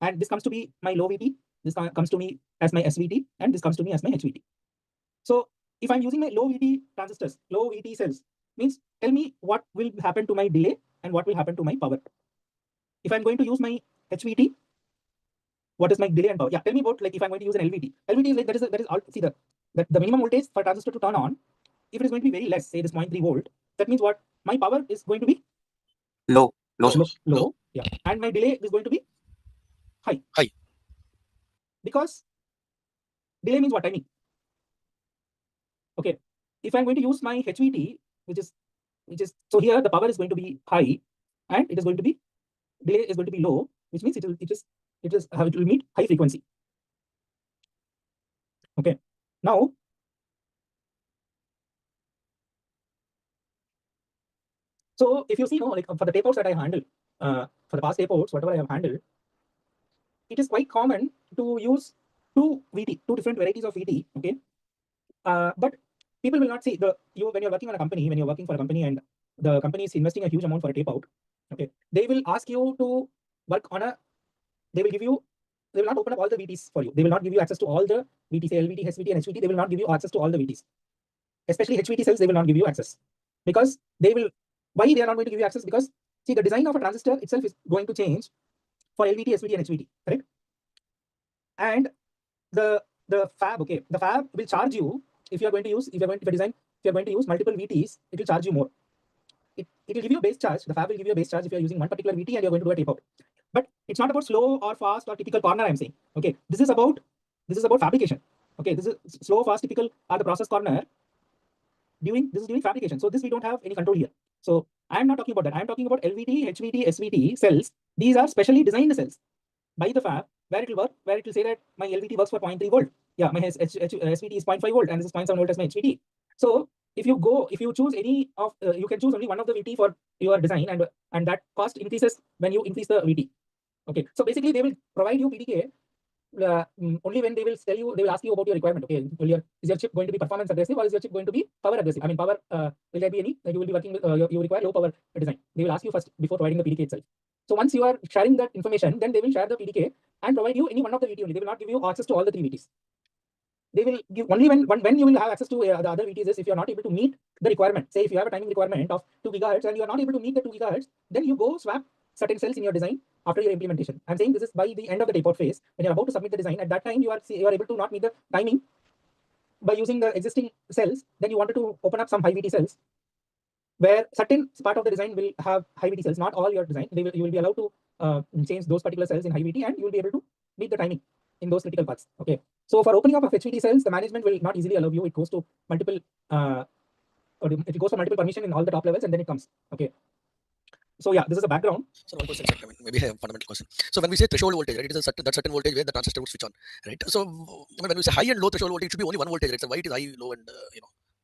and this comes to be my low VT, this comes to me as my SVT, and this comes to me as my HVT. So if I'm using my low VT transistors, low VT cells, means tell me what will happen to my delay and what will happen to my power. If I'm going to use my HVT, what is my delay and power? Yeah, tell me about, like, if I'm going to use an LVT. LVT is like that is all. See the minimum voltage for transistor to turn on, if it is going to be very less, say this 0.3 volt, that means what? My power is going to be Low. Yeah, and my delay is going to be high. Because delay means what? Timing. Okay, if I'm going to use my HVT, which is so here the power is going to be high, and it is going to be delay is going to be low, which means it will meet high frequency. Okay, now so if you see, like for the tapeouts that I handle, for the past tapeouts, whatever I have handled, it is quite common to use two different varieties of VT. Okay, but people will not see when you're working on a company, when you're working for a company and the company is investing a huge amount for a tapeout. Okay, they will ask you to work on they will not open up all the VTs for you. They will not give you access to all the VTs, LVT, SVT, and HVT. They will not give you access to all the VTs. Especially HVT cells, they will not give you access. Because why they are not going to give you access? Because see, the design of a transistor itself is going to change for LVT, SVT, and HVT, correct? And the fab, okay, the fab will charge you if you're going to use multiple VTs, it will charge you more. it will give you a base charge. The fab will give you a base charge if you're using one particular VT and you're going to do a tape out. But it's not about slow or fast or typical corner, I'm saying. Okay, this is about fabrication. Okay, this is slow, fast, typical are the process corner during fabrication. So this we don't have any control here. So I am not talking about that. I am talking about LVT, HVT, SVT cells. These are specially designed cells by the fab where it will work, where it will say that my LVT works for 0.3 volt. Yeah, my SVT is 0.5 volt and this is 0.7 volt as my HVT. So if you choose any of, you can choose only one of the VT for your design, and that cost increases when you increase the VT. Okay, so basically they will provide you PDK only when they will tell you, they will ask you about your requirement. Okay, is your chip going to be performance aggressive or is your chip going to be power aggressive? I mean, power, will there be any, you will be working with, you require low power design. They will ask you first before providing the PDK itself. So once you are sharing that information, then they will share the PDK and provide you any one of the VT only. They will not give you access to all the 3 VTs. They will give only when you will have access to the other VTs is if you are not able to meet the requirement. Say if you have a timing requirement of 2 GHz and you are not able to meet the 2 GHz, then you go swap certain cells in your design after your implementation. I'm saying this is by the end of the tape-out phase. When you're about to submit the design, at that time you are able to not meet the timing by using the existing cells. Then you wanted to open up some high VT cells where certain part of the design will have high VT cells, not all your design. You will be allowed to change those particular cells in high VT and you will be able to meet the timing in those critical parts. Okay. So for opening up of HVT cells, the management will not easily allow you. It goes to multiple, it goes for multiple permission in all the top levels and then it comes. Okay. So yeah, this is a background. So one question, I mean, maybe a fundamental question. So when we say threshold voltage, right, it is a certain voltage where the transistor would switch on, right? So when we say high and low threshold voltage, it should be only one voltage, right? So why it is high, low, and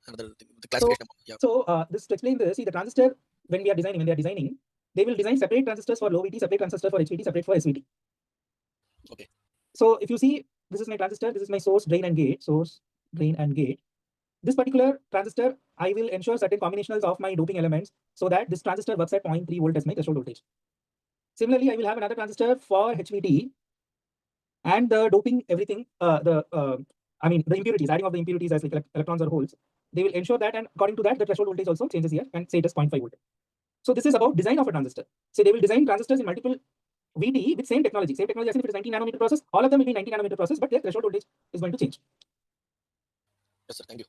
another thing, the classification. Yeah. So this to explain this, see the transistor when they are designing, they will design separate transistors for low VT, separate transistor for HVT, separate for SVT. Okay. So if you see, this is my transistor, this is my source, drain, and gate. Source, drain, and gate. This particular transistor, I will ensure certain combinationals of my doping elements so that this transistor works at 0.3 volt as my threshold voltage. Similarly, I will have another transistor for HVT and the doping everything, the impurities, adding of the impurities as like electrons or holes. They will ensure that, and according to that, the threshold voltage also changes here and say it is 0.5 volt. So this is about design of a transistor. So they will design transistors in multiple VT with same technology as if it is 19 nanometer process. All of them will be 90 nanometer process, but their threshold voltage is going to change. Yes, sir. Thank you.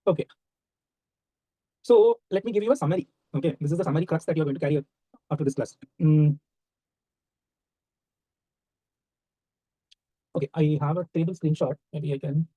Okay. So let me give you a summary. Okay, this is the summary crux that you are going to carry after this class. Okay, I have a table screenshot. Maybe I can.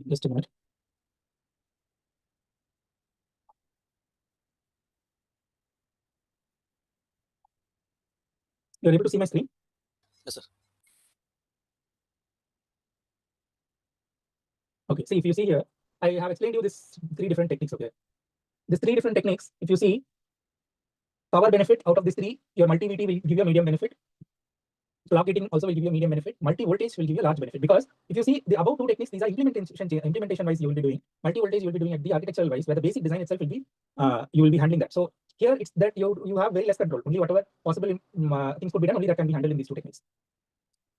Just a minute. You're able to see my screen? Yes, sir. Okay, see if you see here, I have explained you this 3 different techniques. Okay, these 3 different techniques. If you see power benefit out of these 3, your multi-VT will give you a medium benefit. Clock gating also will give you a medium benefit. Multi-voltage will give you a large benefit, because if you see the above 2 techniques, these are implementation wise you will be doing. Multi-voltage you will be doing at the architectural wise, where the basic design itself will be you will be handling that. So here it's that you have very less control. Only whatever possible things could be done, only that can be handled in these 2 techniques.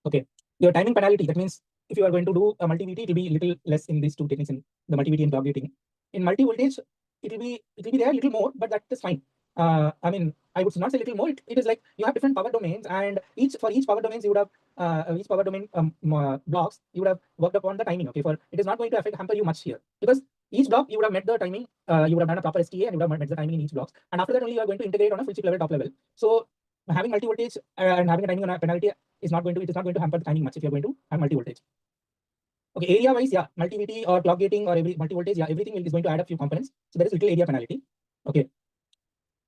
Okay, your timing penalty, that means if you are going to do a multi-VT, it will be little less in these 2 techniques, in the multi-VT and clock gating. In multi-voltage, it will be there a little more, but that is fine. I mean, I would not say little more. It is like you have different power domains, and for each power domains you would have each power domain blocks you would have worked upon the timing. Okay, for it is not going to hamper you much here, because each block you would have met the timing. You would have done a proper STA and you would have met the timing in each blocks, and after that only you are going to integrate on a full chip level, top level. So having multi-voltage and having a timing on a penalty is not going to hamper the timing much if you are going to have multi-voltage. Okay, area wise, yeah, multi-VT or clock gating or every multi-voltage, yeah, everything is going to add up few components. So there is little area penalty. Okay.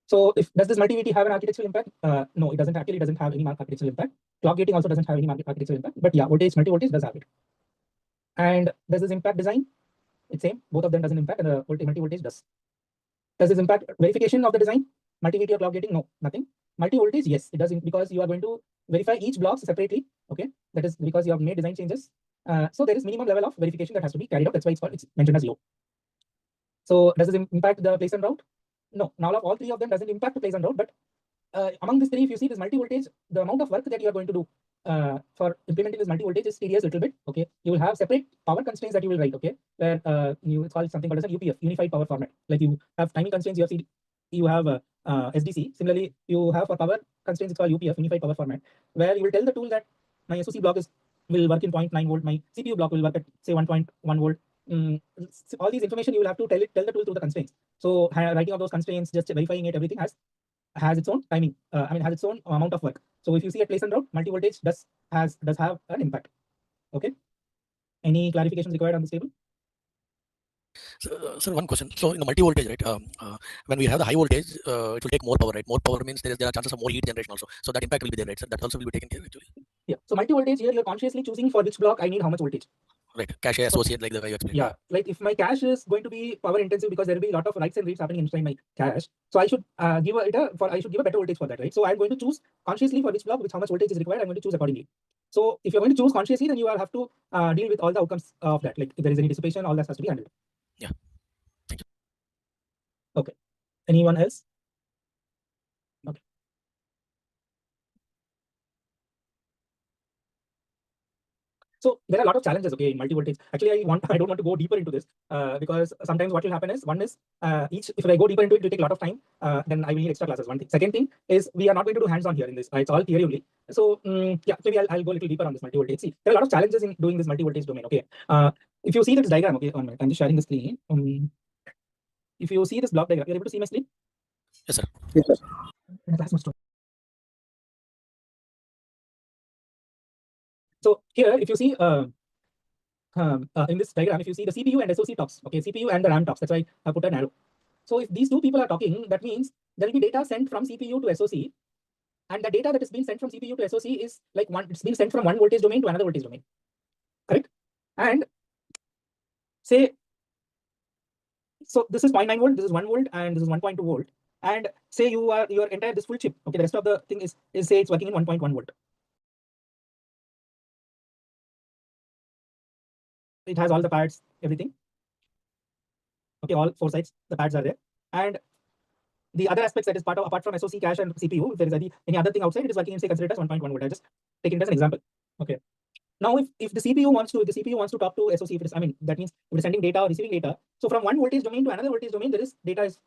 So does this multi-VT have an architectural impact? No, it doesn't. Actually, it doesn't have any architectural impact. Clock gating also doesn't have any architectural impact. But yeah, multi-voltage does have it. And does this impact design? It's same. Both of them doesn't impact, and the multi-voltage does. Does this impact verification of the design? Multi-VT or clock gating? No, nothing. Multi-voltage, yes, it does, because you are going to verify each block separately. Okay, that is because you have made design changes. So there is minimum level of verification that has to be carried out. That's why it's mentioned as low. So does this impact the place and route? No, all 3 of them doesn't impact the place and route. But among these 3, if you see this multi-voltage, the amount of work that you are going to do for implementing this multi-voltage is tedious a little bit. Okay, you will have separate power constraints that you will write. Okay, where it's called something called as a UPF, Unified Power Format. Like you have timing constraints, you have you have SDC. Similarly, you have for power constraints, it's called UPF, Unified Power Format, where you will tell the tool that my SOC block will work in 0.9 volt, my CPU block will work at say 1.1 volt. All these information you will have to tell the tool through the constraints. So writing of those constraints, just verifying it, everything has its own timing. Has its own amount of work. So if you see a place and route, multi-voltage does have an impact. Okay. Any clarifications required on this table? So, one question. So in the multi-voltage, right? When we have the high voltage, it will take more power, right? More power means there are chances of more heat generation also. So that impact will be there, right? So that also will be taken care of actually. Yeah. So multi-voltage here, you're consciously choosing for which block I need how much voltage. Right. Cache associate like the way you explained. Yeah. Like if my cache is going to be power intensive because there will be a lot of writes and reads happening inside my cache, so I should give a better voltage for that, right? So I'm going to choose consciously for which block, how much voltage is required. I'm going to choose accordingly. So if you're going to choose consciously, then you will have to deal with all the outcomes of that. Like if there is any dissipation, all that has to be handled. Yeah. Thank you. Okay. Anyone else? Okay. So there are a lot of challenges, okay, in multi-voltage. Actually, I don't want to go deeper into this because sometimes what will happen is, one is if I go deeper into it will take a lot of time. Then I will need extra classes. One thing. Second thing is we are not going to do hands-on here in this. It's all theory only. So yeah, maybe I'll go a little deeper on this multi-voltage. See, there are a lot of challenges in doing this multi-voltage domain. Okay, if you see this diagram, okay, I'm just sharing the screen. If you see this block diagram, you're able to see my screen? Yes, sir. Yes, sir. So here, if you see in this diagram, if you see the CPU and SOC talks, okay, CPU and the RAM talks. That's why I put an arrow. So if these two people are talking, that means there will be data sent from CPU to SOC, and the data that is being sent from CPU to SOC is like it's being sent from one voltage domain to another voltage domain, correct? And say, so this is 0.9 volt, this is 1 volt, and this is 1.2 volt. And say your entire this full chip, okay, the rest of the thing is say it's working in 1.1 volt. It has all the pads, everything. Okay, all four sides, the pads are there. And the other aspects that is apart from SOC, cache, and CPU, if there is any other thing outside, it is working in, say, consider it as 1.1 volt. I just take it as an example. Okay. Now, if the CPU wants to talk to SOC, that means if it is sending data or receiving data. So from one voltage domain to another voltage domain, there is data is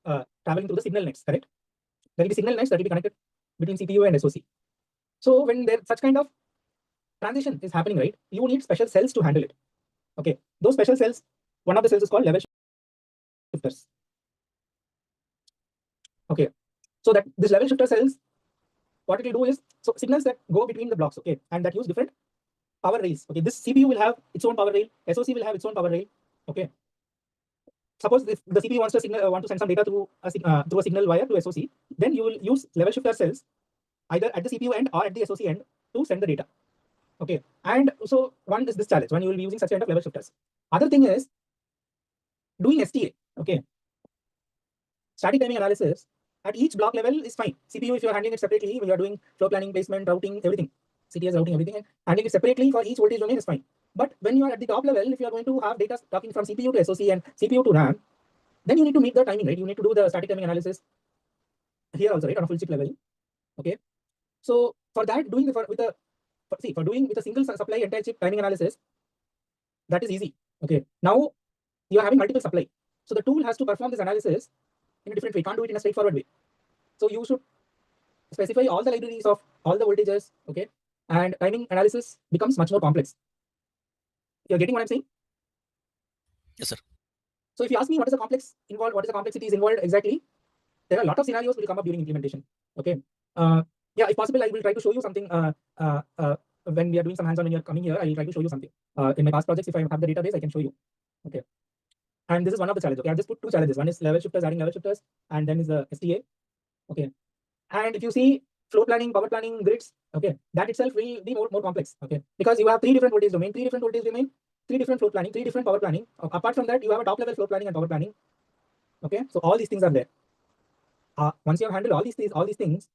traveling through the signal nets, correct? There will be signal nets that will be connected between CPU and SOC. So when there such kind of transition is happening, right, you need special cells to handle it. Okay, those special cells, one of the cells is called level shifters. Okay, so that this level shifter cells, what it will do is, so signals that go between the blocks, okay, and that use different power rails. Okay, this CPU will have its own power rail, SOC will have its own power rail. Okay, suppose if the CPU wants to send some data through a signal wire to SOC, then you will use level shifter cells either at the CPU end or at the SOC end to send the data. Okay, and so one is this challenge. One, you will be using such kind of level shifters. Other thing is doing STA. Okay, static timing analysis at each block level is fine. CPU, if you are handling it separately, when you are doing flow planning, placement, routing, everything, CTS routing, everything, and handling it separately for each voltage domain is fine. But when you are at the top level, if you are going to have data talking from CPU to SOC and CPU to RAM, then you need to meet the timing, right? You need to do the static timing analysis here also, right, on a full chip level. Okay, so for that, doing with a single supply entire chip timing analysis, that is easy. Okay, now you are having multiple supply, so the tool has to perform this analysis in a different way. Can't do it in a straightforward way. So you should specify all the libraries of all the voltages. Okay, and timing analysis becomes much more complex. You're getting what I'm saying? Yes, sir. So if you ask me what is the complexity is involved exactly, there are a lot of scenarios will come up during implementation. Okay. Yeah, if possible, I will try to show you something when we are doing some hands-on. When you're coming here, I will try to show you something. In my past projects, if I have the database, I can show you. Okay. And this is one of the challenges. Okay, I've just put two challenges. One is level shifters, adding level shifters, and then is the STA. Okay. And if you see flow planning, power planning, grids, okay, that itself will be more complex. Okay, because you have three different voltage domain, three different flow planning, three different power planning. Apart from that, you have a top level flow planning and power planning. Okay, so all these things are there. Once you have handled all these things,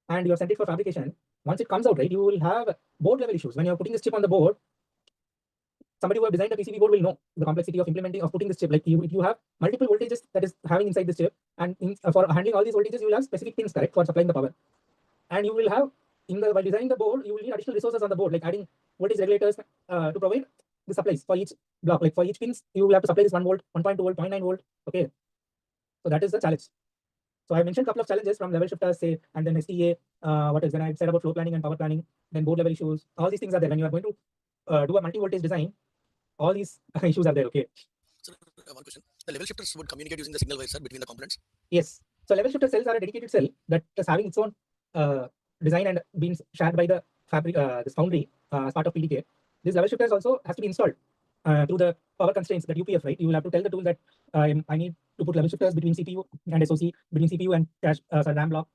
and you have sent it for fabrication, once it comes out, right, you will have board level issues. When you are putting this chip on the board, somebody who have designed a PCB board will know the complexity of putting this chip. Like you have multiple voltages that is having inside this chip, and for handling all these voltages, you will have specific things, correct, for supplying the power. And you will have while designing the board, you will need additional resources on the board, like adding voltage regulators to provide the supplies for each block. Like for each pins, you will have to supply this 1 volt, 1.2 volt, 0.9 volt. Okay, so that is the challenge. So I mentioned a couple of challenges from level shifters, say, and then STA. What else? Then I said about flow planning and power planning. Then board level issues. All these things are there when you are going to do a multi-voltage design. All these issues are there. Okay. So, one question: the level shifters would communicate using the signal wires, sir, between the components. Yes. So level shifter cells are a dedicated cell that is having its own design and being shared by the fabric, this foundry as part of PDK. This level shifters also has to be installed through the power constraints, that UPF, right? You will have to tell the tool that I need to put level shifters between CPU and SOC, between CPU and cache, RAM block.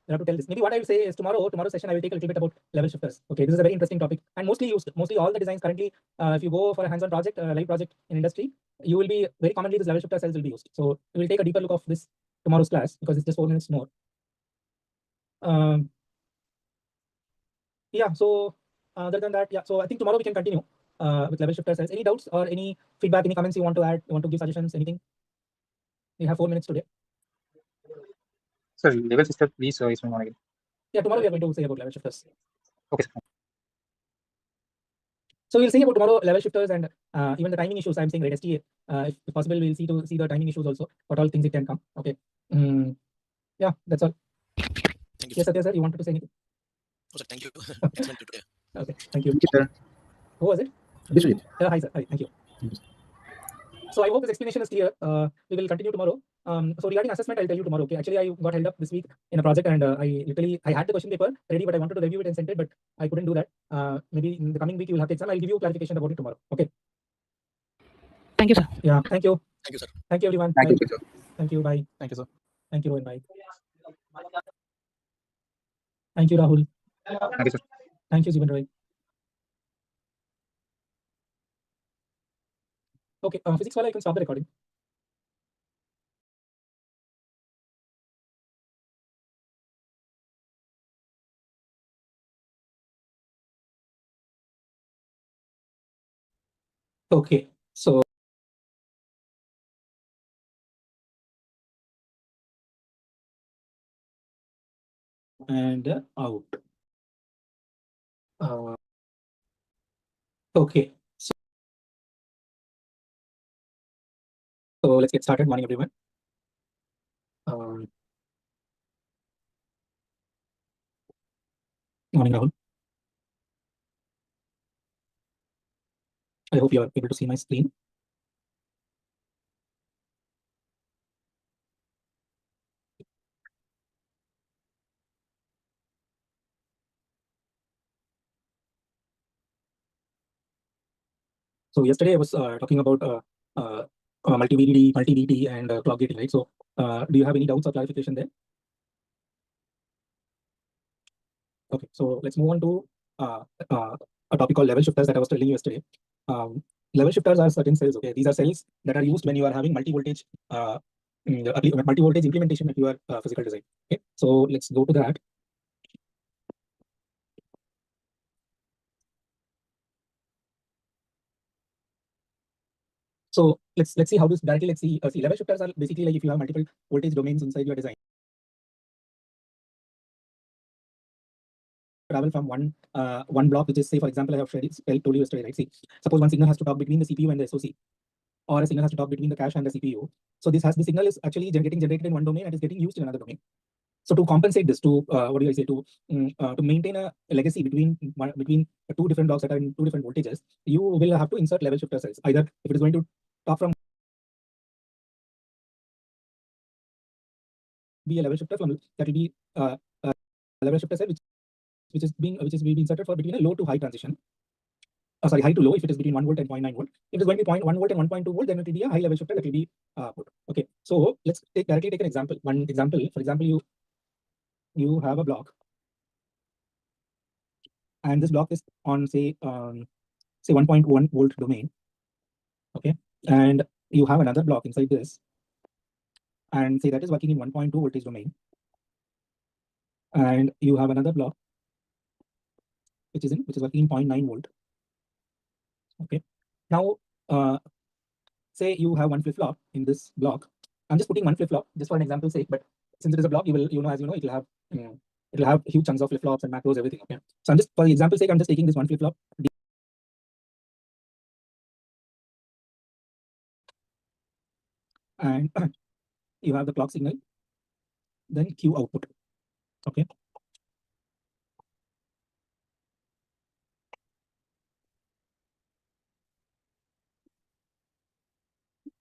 You have to tell this. Maybe what I will say is tomorrow's session, I will take a little bit about level shifters. Okay, this is a very interesting topic and mostly used. Mostly all the designs currently, if you go for a hands-on project, live project in industry, you will be very commonly this level shifter cells will be used. So we will take a deeper look of this tomorrow's class because it's just 4 minutes more. Yeah. So other than that, yeah. So I think tomorrow we can continue with level shifter cells. Any doubts or any feedback, any comments you want to add? You want to give suggestions? Anything? We have 4 minutes today. Sir, level shifter, please explain one again. Yeah, tomorrow we are going to say about level shifters. Okay, sir. So we'll see about tomorrow level shifters and even the timing issues. I'm saying, right, STA. If possible, we'll see the timing issues also. What all things it can come. Okay. Yeah, that's all. Thank you. Yes, Satya sir, you wanted to say anything? Oh, sir, thank you. Excellent today. Okay, thank you. Thank you, sir. Who was it? Vishwajit. Hi, sir. Hi, thank you. So I hope this explanation is clear. We will continue tomorrow. So regarding assessment, I'll tell you tomorrow. Okay. Actually, I got held up this week in a project, and I had the question paper ready, but I wanted to review it and send it, but I couldn't do that. Maybe in the coming week you will have the exam. I'll give you clarification about it tomorrow. Okay. Thank you, sir. Yeah. Thank you. Thank you, sir. Thank you, everyone. Thank Bye. you, sir. Thank you. Bye. Thank you, sir. Thank you, Rohan. Bye. Thank you, Rahul. Thank you, sir. Thank you, Jeevan Roy. Okay. Physics wala, you can stop the recording. Okay. So and out. Okay. So let's get started. Morning, everyone. Morning, Rahul. I hope you are able to see my screen. So yesterday I was talking about multi-VDD, multi-DT, and clock gating, right? So do you have any doubts or clarification there? Okay, so let's move on to a topic called level shifters that I was telling you yesterday. Level shifters are certain cells. Okay, these are cells that are used when you are having multi-voltage implementation of your physical design. Okay, so let's go to that. So let's see how this directly. Let's see. Level shifters are basically like if you have multiple voltage domains inside your design. Travel from one block, which is, say, for example, I have told you yesterday, right? See, suppose one signal has to talk between the CPU and the SOC, or a signal has to talk between the cache and the CPU. So the signal is actually getting generated in one domain and is getting used in another domain. So to compensate this, to maintain a legacy between two different blocks that are in two different voltages, you will have to insert level shifter cells. Either if it is going to talk from be a level shifter from that will be a level shifter cell which is being inserted for between a low to high transition. Sorry, high to low if it is between 1 volt and 0.9 volt. If it is going to be 0.1 volt and 1.2 volt, then it will be a high level shifter that will be put. Okay, so let's directly take an example. One example, for example, you have a block, and this block is on say 1.1 volt domain. Okay, and you have another block inside this, and say that is working in 1.2 voltage domain, and you have another block which is working in 0.9 volt. Okay, now say you have one flip-flop in this block. I'm just putting one flip-flop just for an example's sake, but since it is a block, you know, as you know, it will have It will have huge chunks of flip-flops and macros, everything. Okay. So I'm just, for the example sake, I'm just taking this one flip-flop. And you have the clock signal, then Q output. Okay.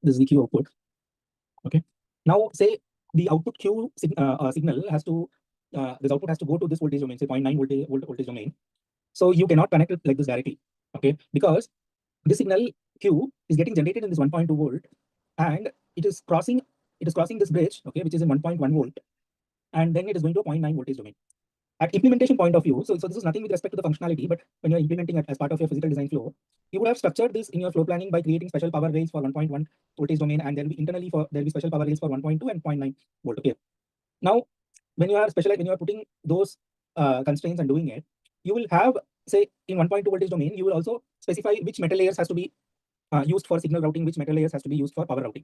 This is the Q output. Okay. Now say the output Q signal has to, this output has to go to this voltage domain, say 0.9 voltage domain. So you cannot connect it like this directly. Okay. Because this signal Q is getting generated in this 1.2 volt, and it is crossing this bridge, okay, which is in 1.1 volt, and then it is going to a 0.9 voltage domain. At implementation point of view, so this is nothing with respect to the functionality, but when you're implementing it as part of your physical design flow, you would have structured this in your flow planning by creating special power rails for 1.1 voltage domain, and then internally there'll be special power rails for 1.2 and 0.9 volt. Okay. Now, when you are putting those constraints and doing it, you will have, say, in 1.2 voltage domain, you will also specify which metal layers has to be used for signal routing, which metal layers has to be used for power routing.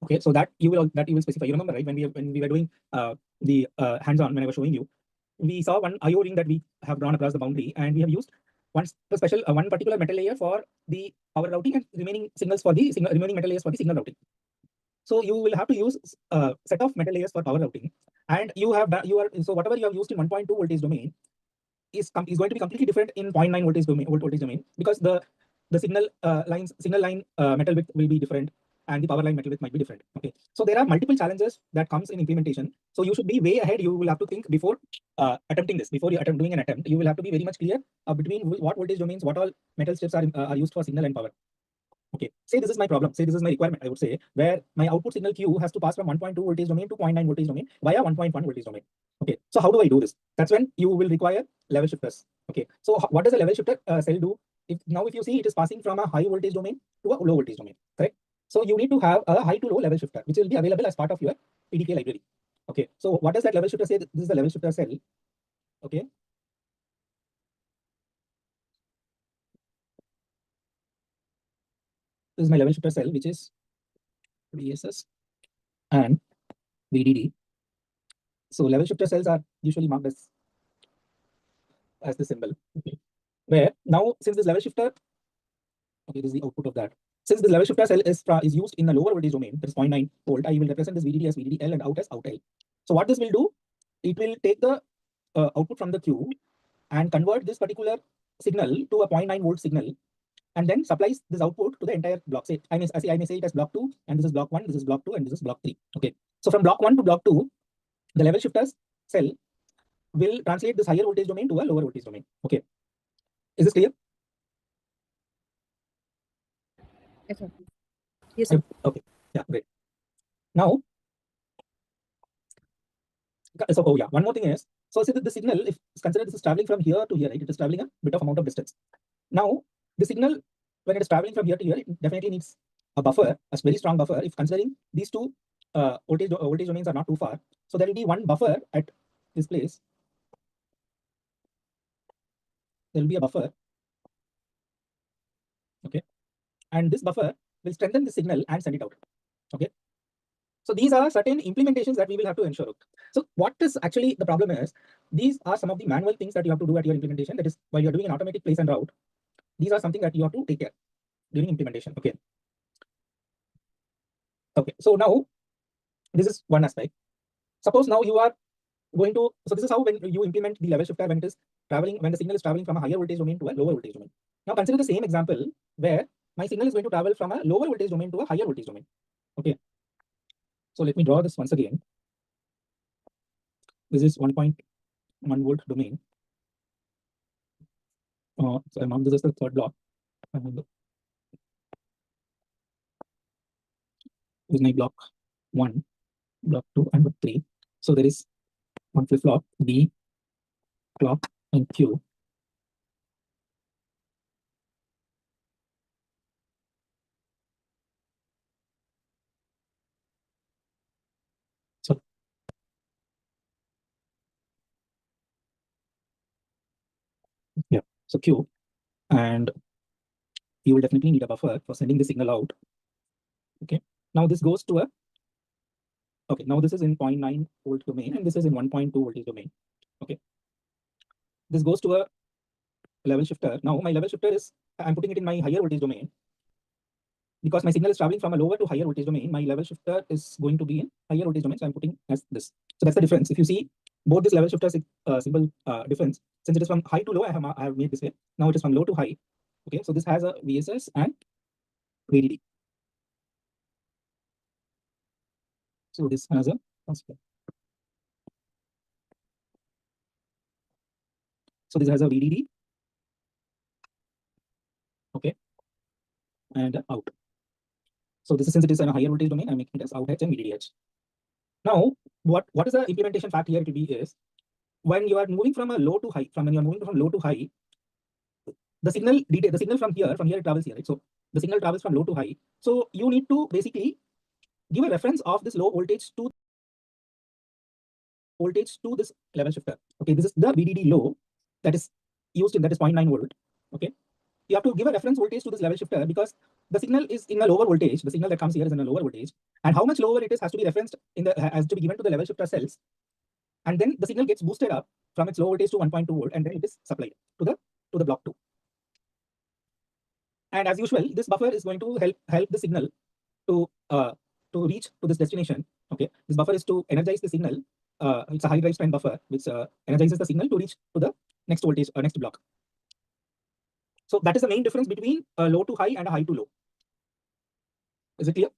Okay, so that you will specify. You remember, right? When we were doing the hands-on, when I was showing you, we saw one IO ring that we have drawn across the boundary, and we have used one particular metal layer for the power routing and remaining signals for the remaining metal layers for the signal routing. So you will have to use a set of metal layers for power routing, and so whatever you have used in 1.2 voltage domain is going to be completely different in 0.9 voltage domain, because the signal line metal width will be different, and the power line metal width might be different. Okay, so there are multiple challenges that comes in implementation. So you should be way ahead. You will have to think before attempting this. Before you doing an attempt, you will have to be very much clear between what voltage domains, what all metal strips are used for signal and power. Okay, say this is my problem. Say this is my requirement, I would say, where my output signal Q has to pass from 1.2 voltage domain to 0.9 voltage domain via 1.1 voltage domain. Okay, so how do I do this? That's when you will require level shifters. Okay, so what does a level shifter cell do? If you see, it is passing from a high voltage domain to a low voltage domain, correct? So you need to have a high to low level shifter, which will be available as part of your PDK library. Okay, so what does that level shifter say? This is the level shifter cell. Okay. This is my level shifter cell, which is VSS and VDD. So level shifter cells are usually marked as the symbol. Okay. Where now, since this level shifter, okay, this is the output of that. Since this level shifter cell is used in the lower voltage domain, that is 0.9 volt, I will represent this VDD as VDDL and out as outil. So what this will do, it will take the output from the Q and convert this particular signal to a 0.9 volt signal, and then supplies this output to the entire block. Say I may say it as block 2, and this is block 1, this is block 2, and this is block 3. Okay. So from block 1 to block 2, the level shifters cell will translate this higher voltage domain to a lower voltage domain. Okay. Is this clear? Yes, sir. Yes, sir. Okay. Yeah, great. Now, so one more thing is, so see that the signal, if consider this is traveling from here to here, right? It is traveling a bit of amount of distance. Now, the signal, when it is traveling from here to here, it definitely needs a buffer, a very strong buffer. If considering these two voltage domains are not too far, so there will be one buffer at this place. There will be a buffer. Okay, and this buffer will strengthen the signal and send it out. Okay, so these are certain implementations that we will have to ensure. So what is actually the problem is, these are some of the manual things that you have to do at your implementation. That is, while you're doing an automatic place and route, these are something that you have to take care during implementation. Okay. Okay, so now this is one aspect. Suppose now you are going to, so this is how when you implement the level shifter, when the signal is traveling from a higher voltage domain to a lower voltage domain. Now consider the same example where my signal is going to travel from a lower voltage domain to a higher voltage domain. Okay. So let me draw this once again. This is 1.1 volt domain. So I marked this as the third block. This is my block 1, block 2, and block 3. So there is one flip-flop, D, clock, and Q. So yeah, so Q, and you will definitely need a buffer for sending the signal out. Okay, now this goes to a, okay, now this is in 0.9 volt domain, and this is in 1.2 voltage domain. Okay. This goes to a level shifter. Now my level shifter is, I'm putting it in my higher voltage domain. Because my signal is traveling from a lower to higher voltage domain, my level shifter is going to be in higher voltage domain. So I'm putting as this. So that's the difference. If you see both these level shifters, symbol difference, since it is from high to low, I have made this way. Now it is from low to high. Okay, so this has a VSS and VDD. So this has a so this has a VDD. Okay, and out. So this is, since it is in a higher voltage domain, I'm making it as out H and VDDH. Now, what is the implementation fact here? It will be is when you are moving from a low to high, when you are moving from low to high, the signal from here it travels here, right? So the signal travels from low to high. So you need to basically give a reference of this low voltage to this level shifter. Okay, this is the VDD low that is used in, that is 0.9 volt. Okay, you have to give a reference voltage to this level shifter because the signal is in a lower voltage. The signal that comes here is in a lower voltage, and how much lower it is has to be referenced has to be given to the level shifter cells, and then the signal gets boosted up from its low voltage to 1.2 volt, and then it is supplied to the block 2. And as usual, this buffer is going to help the signal to reach to this destination. Okay, this buffer is to energize the signal. It's a high drive strength buffer which energizes the signal to reach to the next voltage or next block. So that is the main difference between a low to high and a high to low. Is it clear?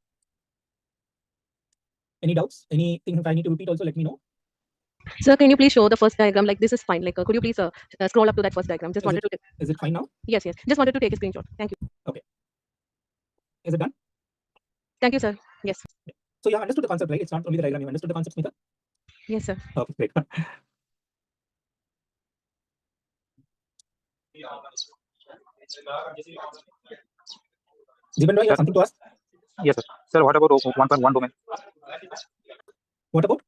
Any doubts? Anything if I need to repeat also, let me know. Sir, can you please show the first diagram? Like this is fine. Like, could you please scroll up to that first diagram? Just wanted to. Is it fine now? Yes, yes. Just wanted to take a screenshot. Thank you. Okay. Is it done? Thank you, sir. Yes. So you have understood the concept, right? It's not only the diagram. You understood the concept, Smita? Yes, sir. Okay, great. Jiban, you have something to ask? Yes, sir. Sir, what about 1.1 domain? What about?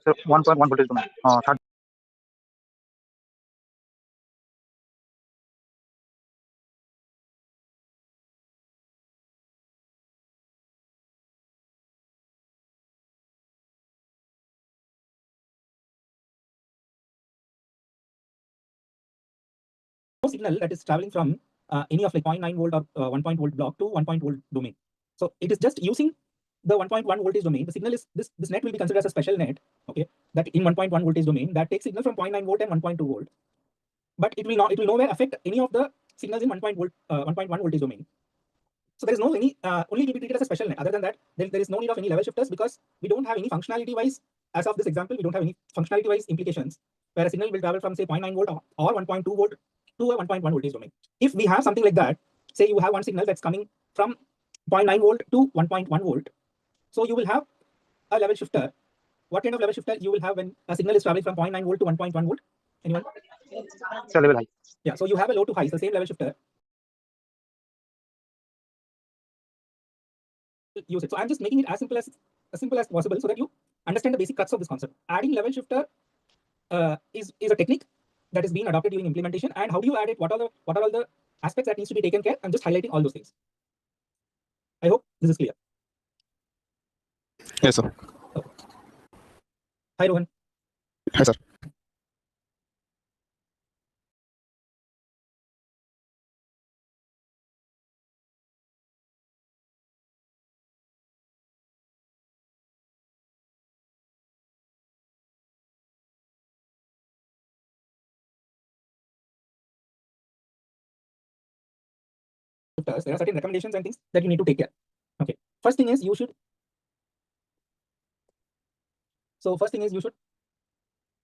Sir, 1.1 voltage domain. Third. Signal that is traveling from any of like 0.9 volt or 1 volt block to 1 volt domain. So it is just using the 1.1 voltage domain. The signal is this net will be considered as a special net. Okay, that in 1.1 voltage domain that takes signal from 0.9 volt and 1.2 volt, but it will nowhere affect any of the signals in 1.1 voltage domain. So there is no any only to be treated as a special net. Other than that, there is no need of any level shifters because we don't have any functionality wise. As of this example, we don't have any functionality wise implications where a signal will travel from say 0.9 volt or 1.2 volt to a 1.1 voltage domain. If we have something like that, say you have one signal that's coming from 0.9 volt to 1.1 volt, so you will have a level shifter. What kind of level shifter you will have when a signal is traveling from 0.9 volt to 1.1 volt? Anyone? Sir, level high. Yeah, so you have a low to high, it's the same level shifter. Use it. So I'm just making it as simple as possible so that you understand the basic cuts of this concept. Adding level shifter is a technique that is being adopted during implementation. And how do you add it? What are all the aspects that needs to be taken care? I'm just highlighting all those things. I hope this is clear. Yes, sir. Okay. Hi, Rohan. Hi, sir. There are certain recommendations and things that you need to take care. Okay. First thing is you should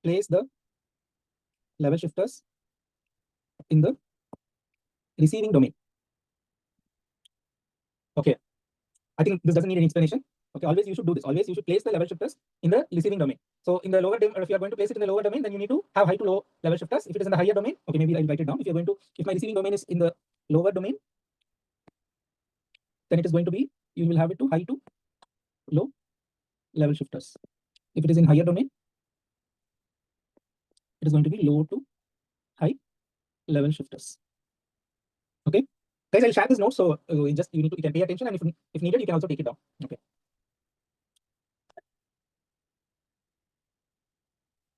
place the level shifters in the receiving domain. Okay. I think this doesn't need any explanation. Okay, always you should do this. Always you should place the level shifters in the receiving domain. So in the lower domain, if you are going to place it in the lower domain, then you need to have high to low level shifters. If it is in the higher domain, okay, maybe I'll write it down. If my receiving domain is in the lower domain, then it is going to be, you will have it to high to low level shifters. If it is in higher domain, it is going to be low to high level shifters. Okay, guys, I'll share this note, so you can pay attention, and if needed, you can also take it down. Okay.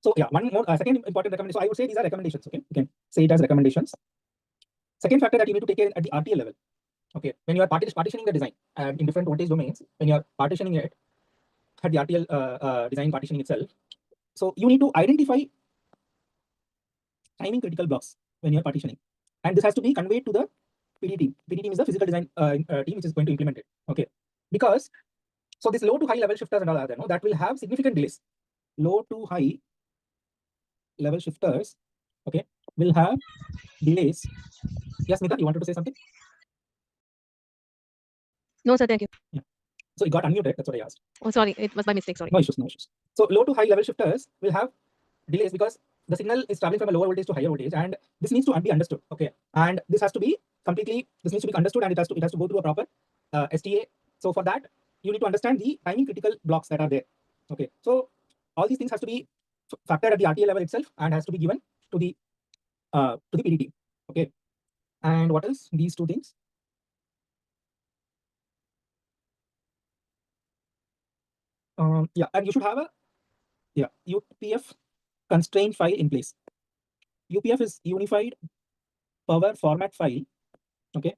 So yeah, one more second important recommendation. So I would say these are recommendations. Okay, you can say it as recommendations. Second factor that you need to take care at the RTL level. Okay, when you are partitioning the design in different voltage domains, when you are partitioning it at the RTL design partitioning itself, so you need to identify timing critical blocks when you are partitioning, and this has to be conveyed to the PD team. PD team is the physical design team which is going to implement it. Okay, because so this low to high level shifters and all are there, no, that will have significant delays. Low to high level shifters, okay, will have delays. Yes, Nita, you wanted to say something? No, sir, thank you. So it got unmuted. That's what I asked. Oh, sorry, it was by mistake. Sorry. No issues, no issues. So low to high level shifters will have delays because the signal is traveling from a lower voltage to higher voltage, and this needs to be understood. Okay, and this has to be completely. This needs to be understood, and it has to go through a proper STA. So for that, you need to understand the timing critical blocks that are there. Okay, so all these things has to be factored at the RTA level itself and has to be given to the PDT. Okay, and what else? These two things. Yeah, and you should have a UPF constraint file in place. UPF is unified power format file. Okay,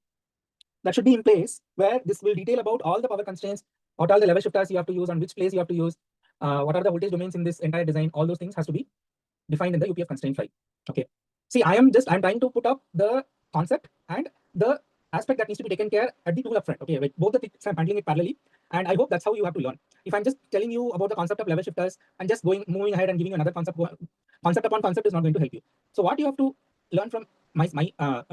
that should be in place where this will detail about all the power constraints, what are the level shifters you have to use, on which place you have to use, what are the voltage domains in this entire design. All those things has to be defined in the UPF constraint file. Okay, see, I'm trying to put up the concept and the aspect that needs to be taken care at the tool up front. Okay, with both the things I'm handling it parallelly, and I hope that's how you have to learn. If I'm just telling you about the concept of level shifters and just moving ahead and giving you another concept upon concept is not going to help you. So what you have to learn from my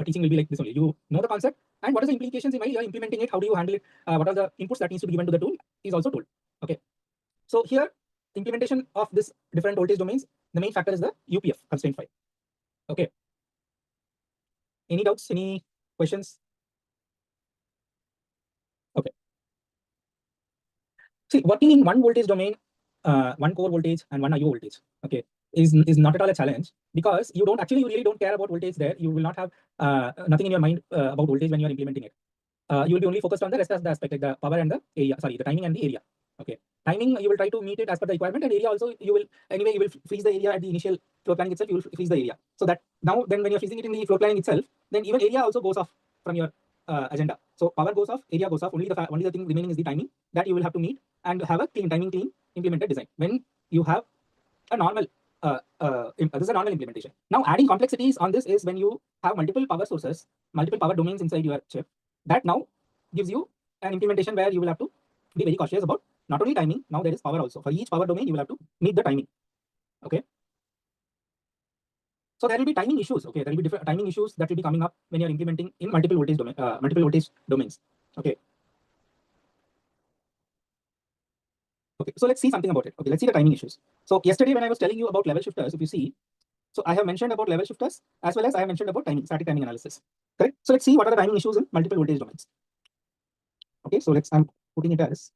teaching will be like this only. You know the concept and what is the implications in while you are implementing it. How do you handle it? What are the inputs that needs to be given to the tool is also told. Okay, so here implementation of this different voltage domains, the main factor is the UPF constraint file. Okay, any doubts, any questions? Okay, see, working in one voltage domain, one core voltage and one IO voltage, okay, is not at all a challenge, because you really don't care about voltage there. You will not have nothing in your mind about voltage when you are implementing it. You will be only focused on the rest of the aspect, like the power and the area, the timing and the area. Okay, timing, you will try to meet it as per the requirement, and area also you will freeze the area at the initial floor planning itself. You will freeze the area, so that now then when you're freezing it in the floor planning itself, then even area also goes off from your agenda. So power goes off, area goes off. Only the thing remaining is the timing that you will have to meet and have a clean implemented design. When you have a normal this is a normal implementation. Now adding complexities on this is when you have multiple power sources, multiple power domains inside your chip. That now gives you an implementation where you will have to be very cautious about not only timing, now there is power also. For each power domain, you will have to meet the timing. Okay. So there will be timing issues. Okay, there will be different timing issues that will be coming up when you are implementing in multiple voltage domains. Okay. Okay, so let's see something about it. Okay, let's see the timing issues. So yesterday when I was telling you about level shifters, if you see, so I have mentioned about level shifters as well as I have mentioned about timing, static timing analysis. Correct? So let's see what are the timing issues in multiple voltage domains. Okay, so I'm putting it as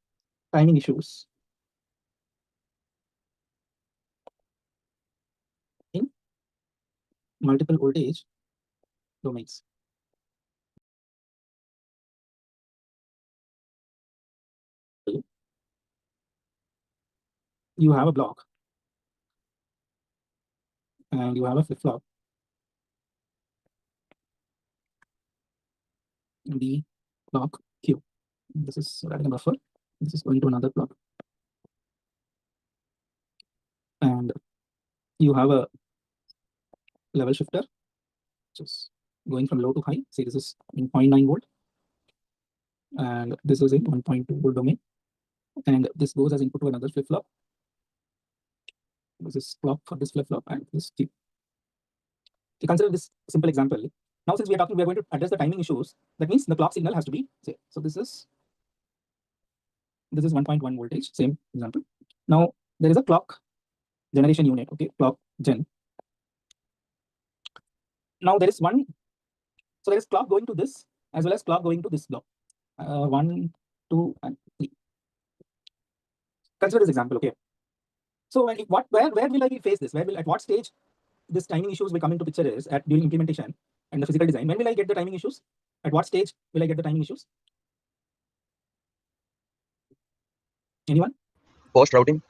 timing issues in multiple voltage domains. You have a block and you have a flip-flop. The block Q. This is writing a buffer. This is going to another block. And you have a level shifter, which is going from low to high. Say this is in 0.9 volt. And this is in 1.2 volt domain. And this goes as input to another flip-flop. This is clock for this flip-flop and this Q. To consider this simple example, now since we are going to address the timing issues. That means the clock signal has to be, say, so this is 1.1 voltage, same example. Now there is a clock generation unit, okay, clock gen. Now there is so there is clock going to this as well as clock going to this block. 1, 2, and 3. Consider this example, okay. So where will I face this? At what stage this timing issues will come into picture is during implementation and the physical design. When will I get the timing issues? At what stage will I get the timing issues? Anyone? Post routing.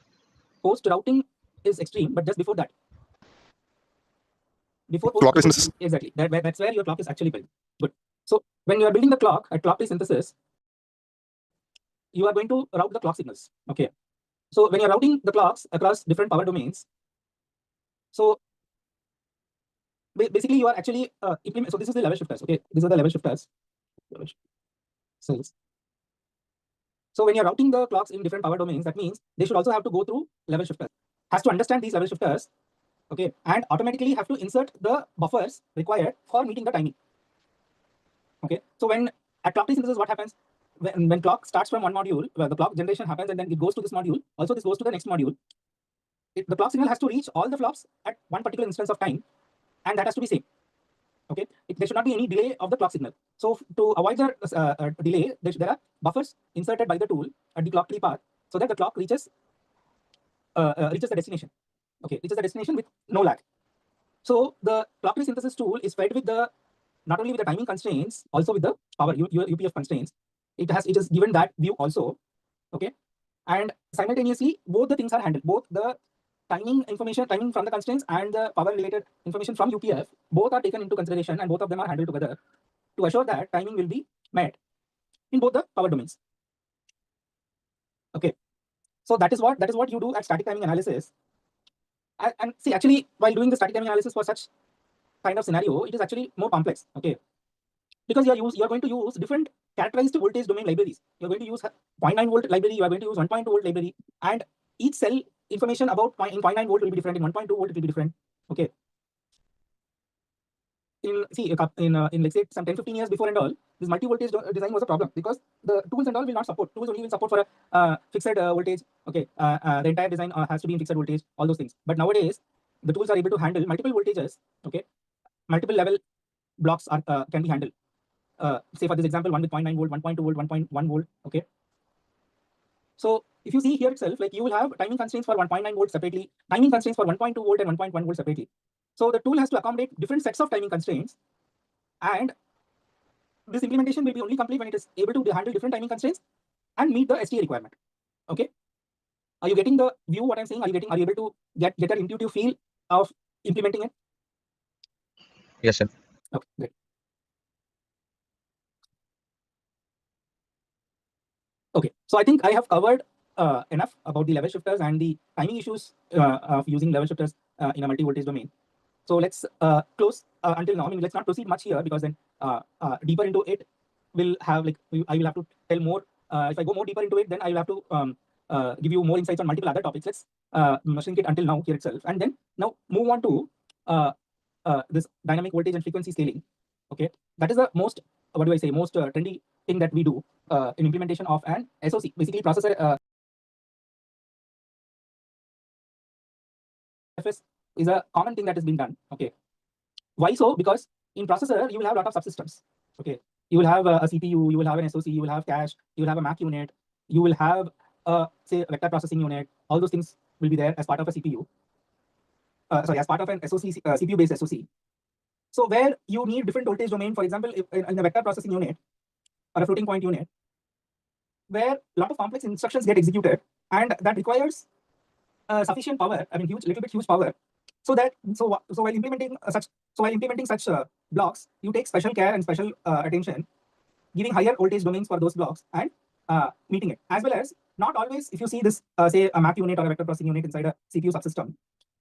Post routing is extreme, but just before that, before Clock tree synthesis. exactly, that's where your clock is actually built. Good. So when you are building the clock at clock tree synthesis, you are going to route the clock signals. Okay. So when you're routing the clocks across different power domains, so basically you are actually implement. So this is the level shifters. Okay, these are the level shifters. Cells. So when you're routing the clocks in different power domains, that means they should also have to go through level shifters. Has to understand these level shifters, okay, and automatically have to insert the buffers required for meeting the timing. Okay, so when at clock tree synthesis, what happens? When clock starts from one module, well, the clock generation happens and then it goes to this module. Also, this goes to the next module. The clock signal has to reach all the flops at one particular instance of time, and that has to be same. Okay, there should not be any delay of the clock signal. So to avoid the delay, there are buffers inserted by the tool at the clock tree path, so that the clock reaches the destination. Okay, reaches the destination with no lag. So the clock tree synthesis tool is fed with the not only with the timing constraints, also with the power UPF constraints. It is given that view also. Okay, and simultaneously both the things are handled. Both the timing from the constraints and the power related information from UPF, both are taken into consideration and both of them are handled together to assure that timing will be met in both the power domains. Okay, so that is what you do at static timing analysis. And see, actually, while doing the static timing analysis for such kind of scenario, it is actually more complex. Okay, because you are going to use different characterized voltage domain libraries. You're going to use 0.9 volt library, you are going to use 1.2 volt library, and each cell information about in 0.9 volt will be different, in 1.2 volt it will be different. Okay. In like say some 10-15 years before and all, this multi-voltage design was a problem because the tools and all will not support. Tools only will support for a fixed voltage. Okay, the entire design has to be in fixed voltage, all those things. But nowadays, the tools are able to handle multiple voltages. Okay, multiple level blocks are can be handled. Say for this example, one with 0.9 volt, 1.2 volt, 1.1 volt. Okay. So if you see here itself, like you will have timing constraints for 1.9 volt separately, timing constraints for 1.2 volt and 1.1 volt separately. So the tool has to accommodate different sets of timing constraints, and this implementation will be only complete when it is able to handle different timing constraints and meet the STA requirement. Okay. Are you getting the view what I'm saying? Are you able to get an intuitive feel of implementing it? Yes, sir. Okay, great. Okay, so I think I have covered enough about the level shifters and the timing issues of using level shifters in a multi-voltage domain. So let's close until now. I mean, let's not proceed much here because then deeper into it will have like I will have to tell more. If I go more deeper into it, then I will have to give you more insights on multiple other topics. Let's shrink it until now here itself, and then now move on to this dynamic voltage and frequency scaling. Okay, that is the most most trendy thing that we do in implementation of an SOC, basically processor. FS is a common thing that has been done. Okay, why so? Because in processor you will have a lot of subsystems. Okay, you will have a CPU, you will have an SOC, you will have cache, you will have a MAC unit, you will have say a vector processing unit. All those things will be there as part of a CPU. Sorry, as part of an SOC, CPU based SOC. So where you need different voltage domain, for example, if in a vector processing unit or a floating point unit, where a lot of complex instructions get executed, and that requires sufficient power. I mean, huge power. So while implementing such blocks, you take special care and special attention, giving higher voltage domains for those blocks and meeting it. As well as not always, if you see this, say a MAC unit or a vector processing unit inside a CPU subsystem,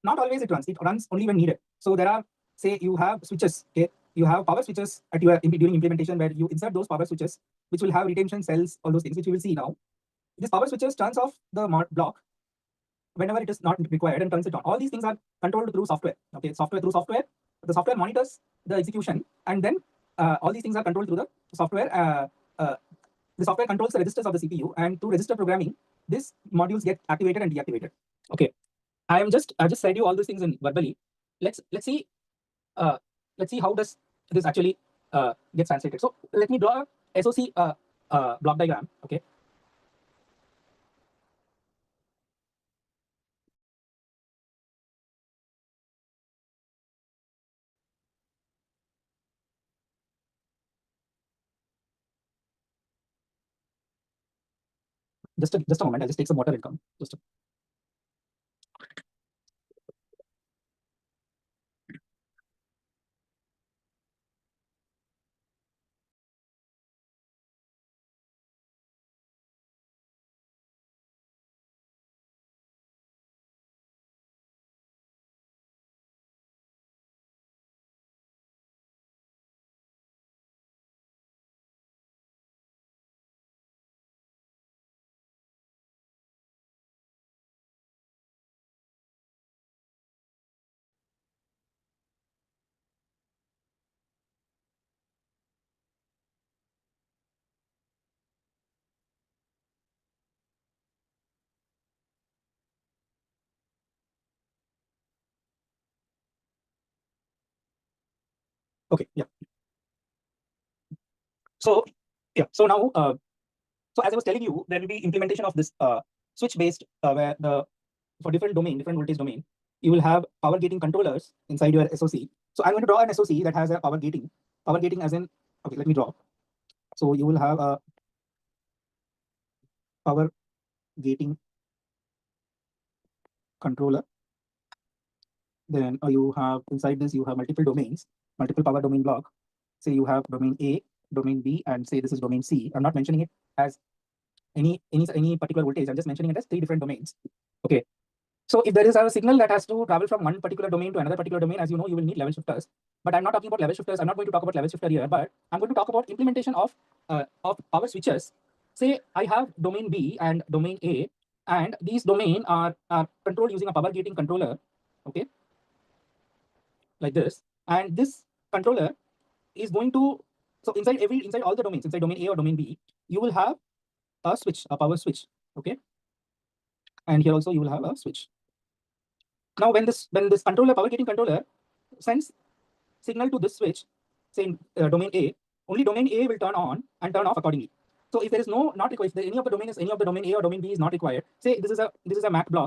not always it runs. It runs only when needed. So there are, say you have switches. Okay, you have power switches at your during implementation where you insert those power switches, which will have retention cells, all those things, which you will see now. This power switches turns off the block whenever it is not required and turns it on. All these things are controlled through software. Okay, through software. The software monitors the execution, and then all these things are controlled through the software. The software controls the registers of the CPU, and through register programming, these modules get activated and deactivated. Okay, I've just said you all these things in verbally. Let's see how does this actually gets translated. So let me draw a SOC block diagram. Okay. Just a moment. I'll just take some water and come. Okay, yeah. So yeah, so now so as I was telling you, there will be implementation of this switch based where the for different domain, different voltage domain, you will have power gating controllers inside your SOC. So I'm going to draw an SOC that has a power gating as in, okay, let me draw. So you will have a power gating controller. Then you have inside this, you have multiple domains, multiple power domain block. Say you have domain A, domain B, and say this is domain C. I'm not mentioning it as any particular voltage. I'm just mentioning it as 3 different domains. Okay. So if there is a signal that has to travel from one particular domain to another particular domain, as you know, you will need level shifters. But I'm not talking about level shifters. I'm not going to talk about level shifter here, but I'm going to talk about implementation of power switches. Say I have domain B and domain A, and these domain are controlled using a power gating controller. Okay, like this. And this controller is going to, so inside all the domains, inside domain A or domain B, you will have a switch, a power switch. Okay, and here also you will have a switch. Now when this controller, power gating controller, sends signal to this switch, say in domain A, only domain A will turn on and turn off accordingly. So if there is not required, if any of the domain A or domain B is not required, say this is a MAC block.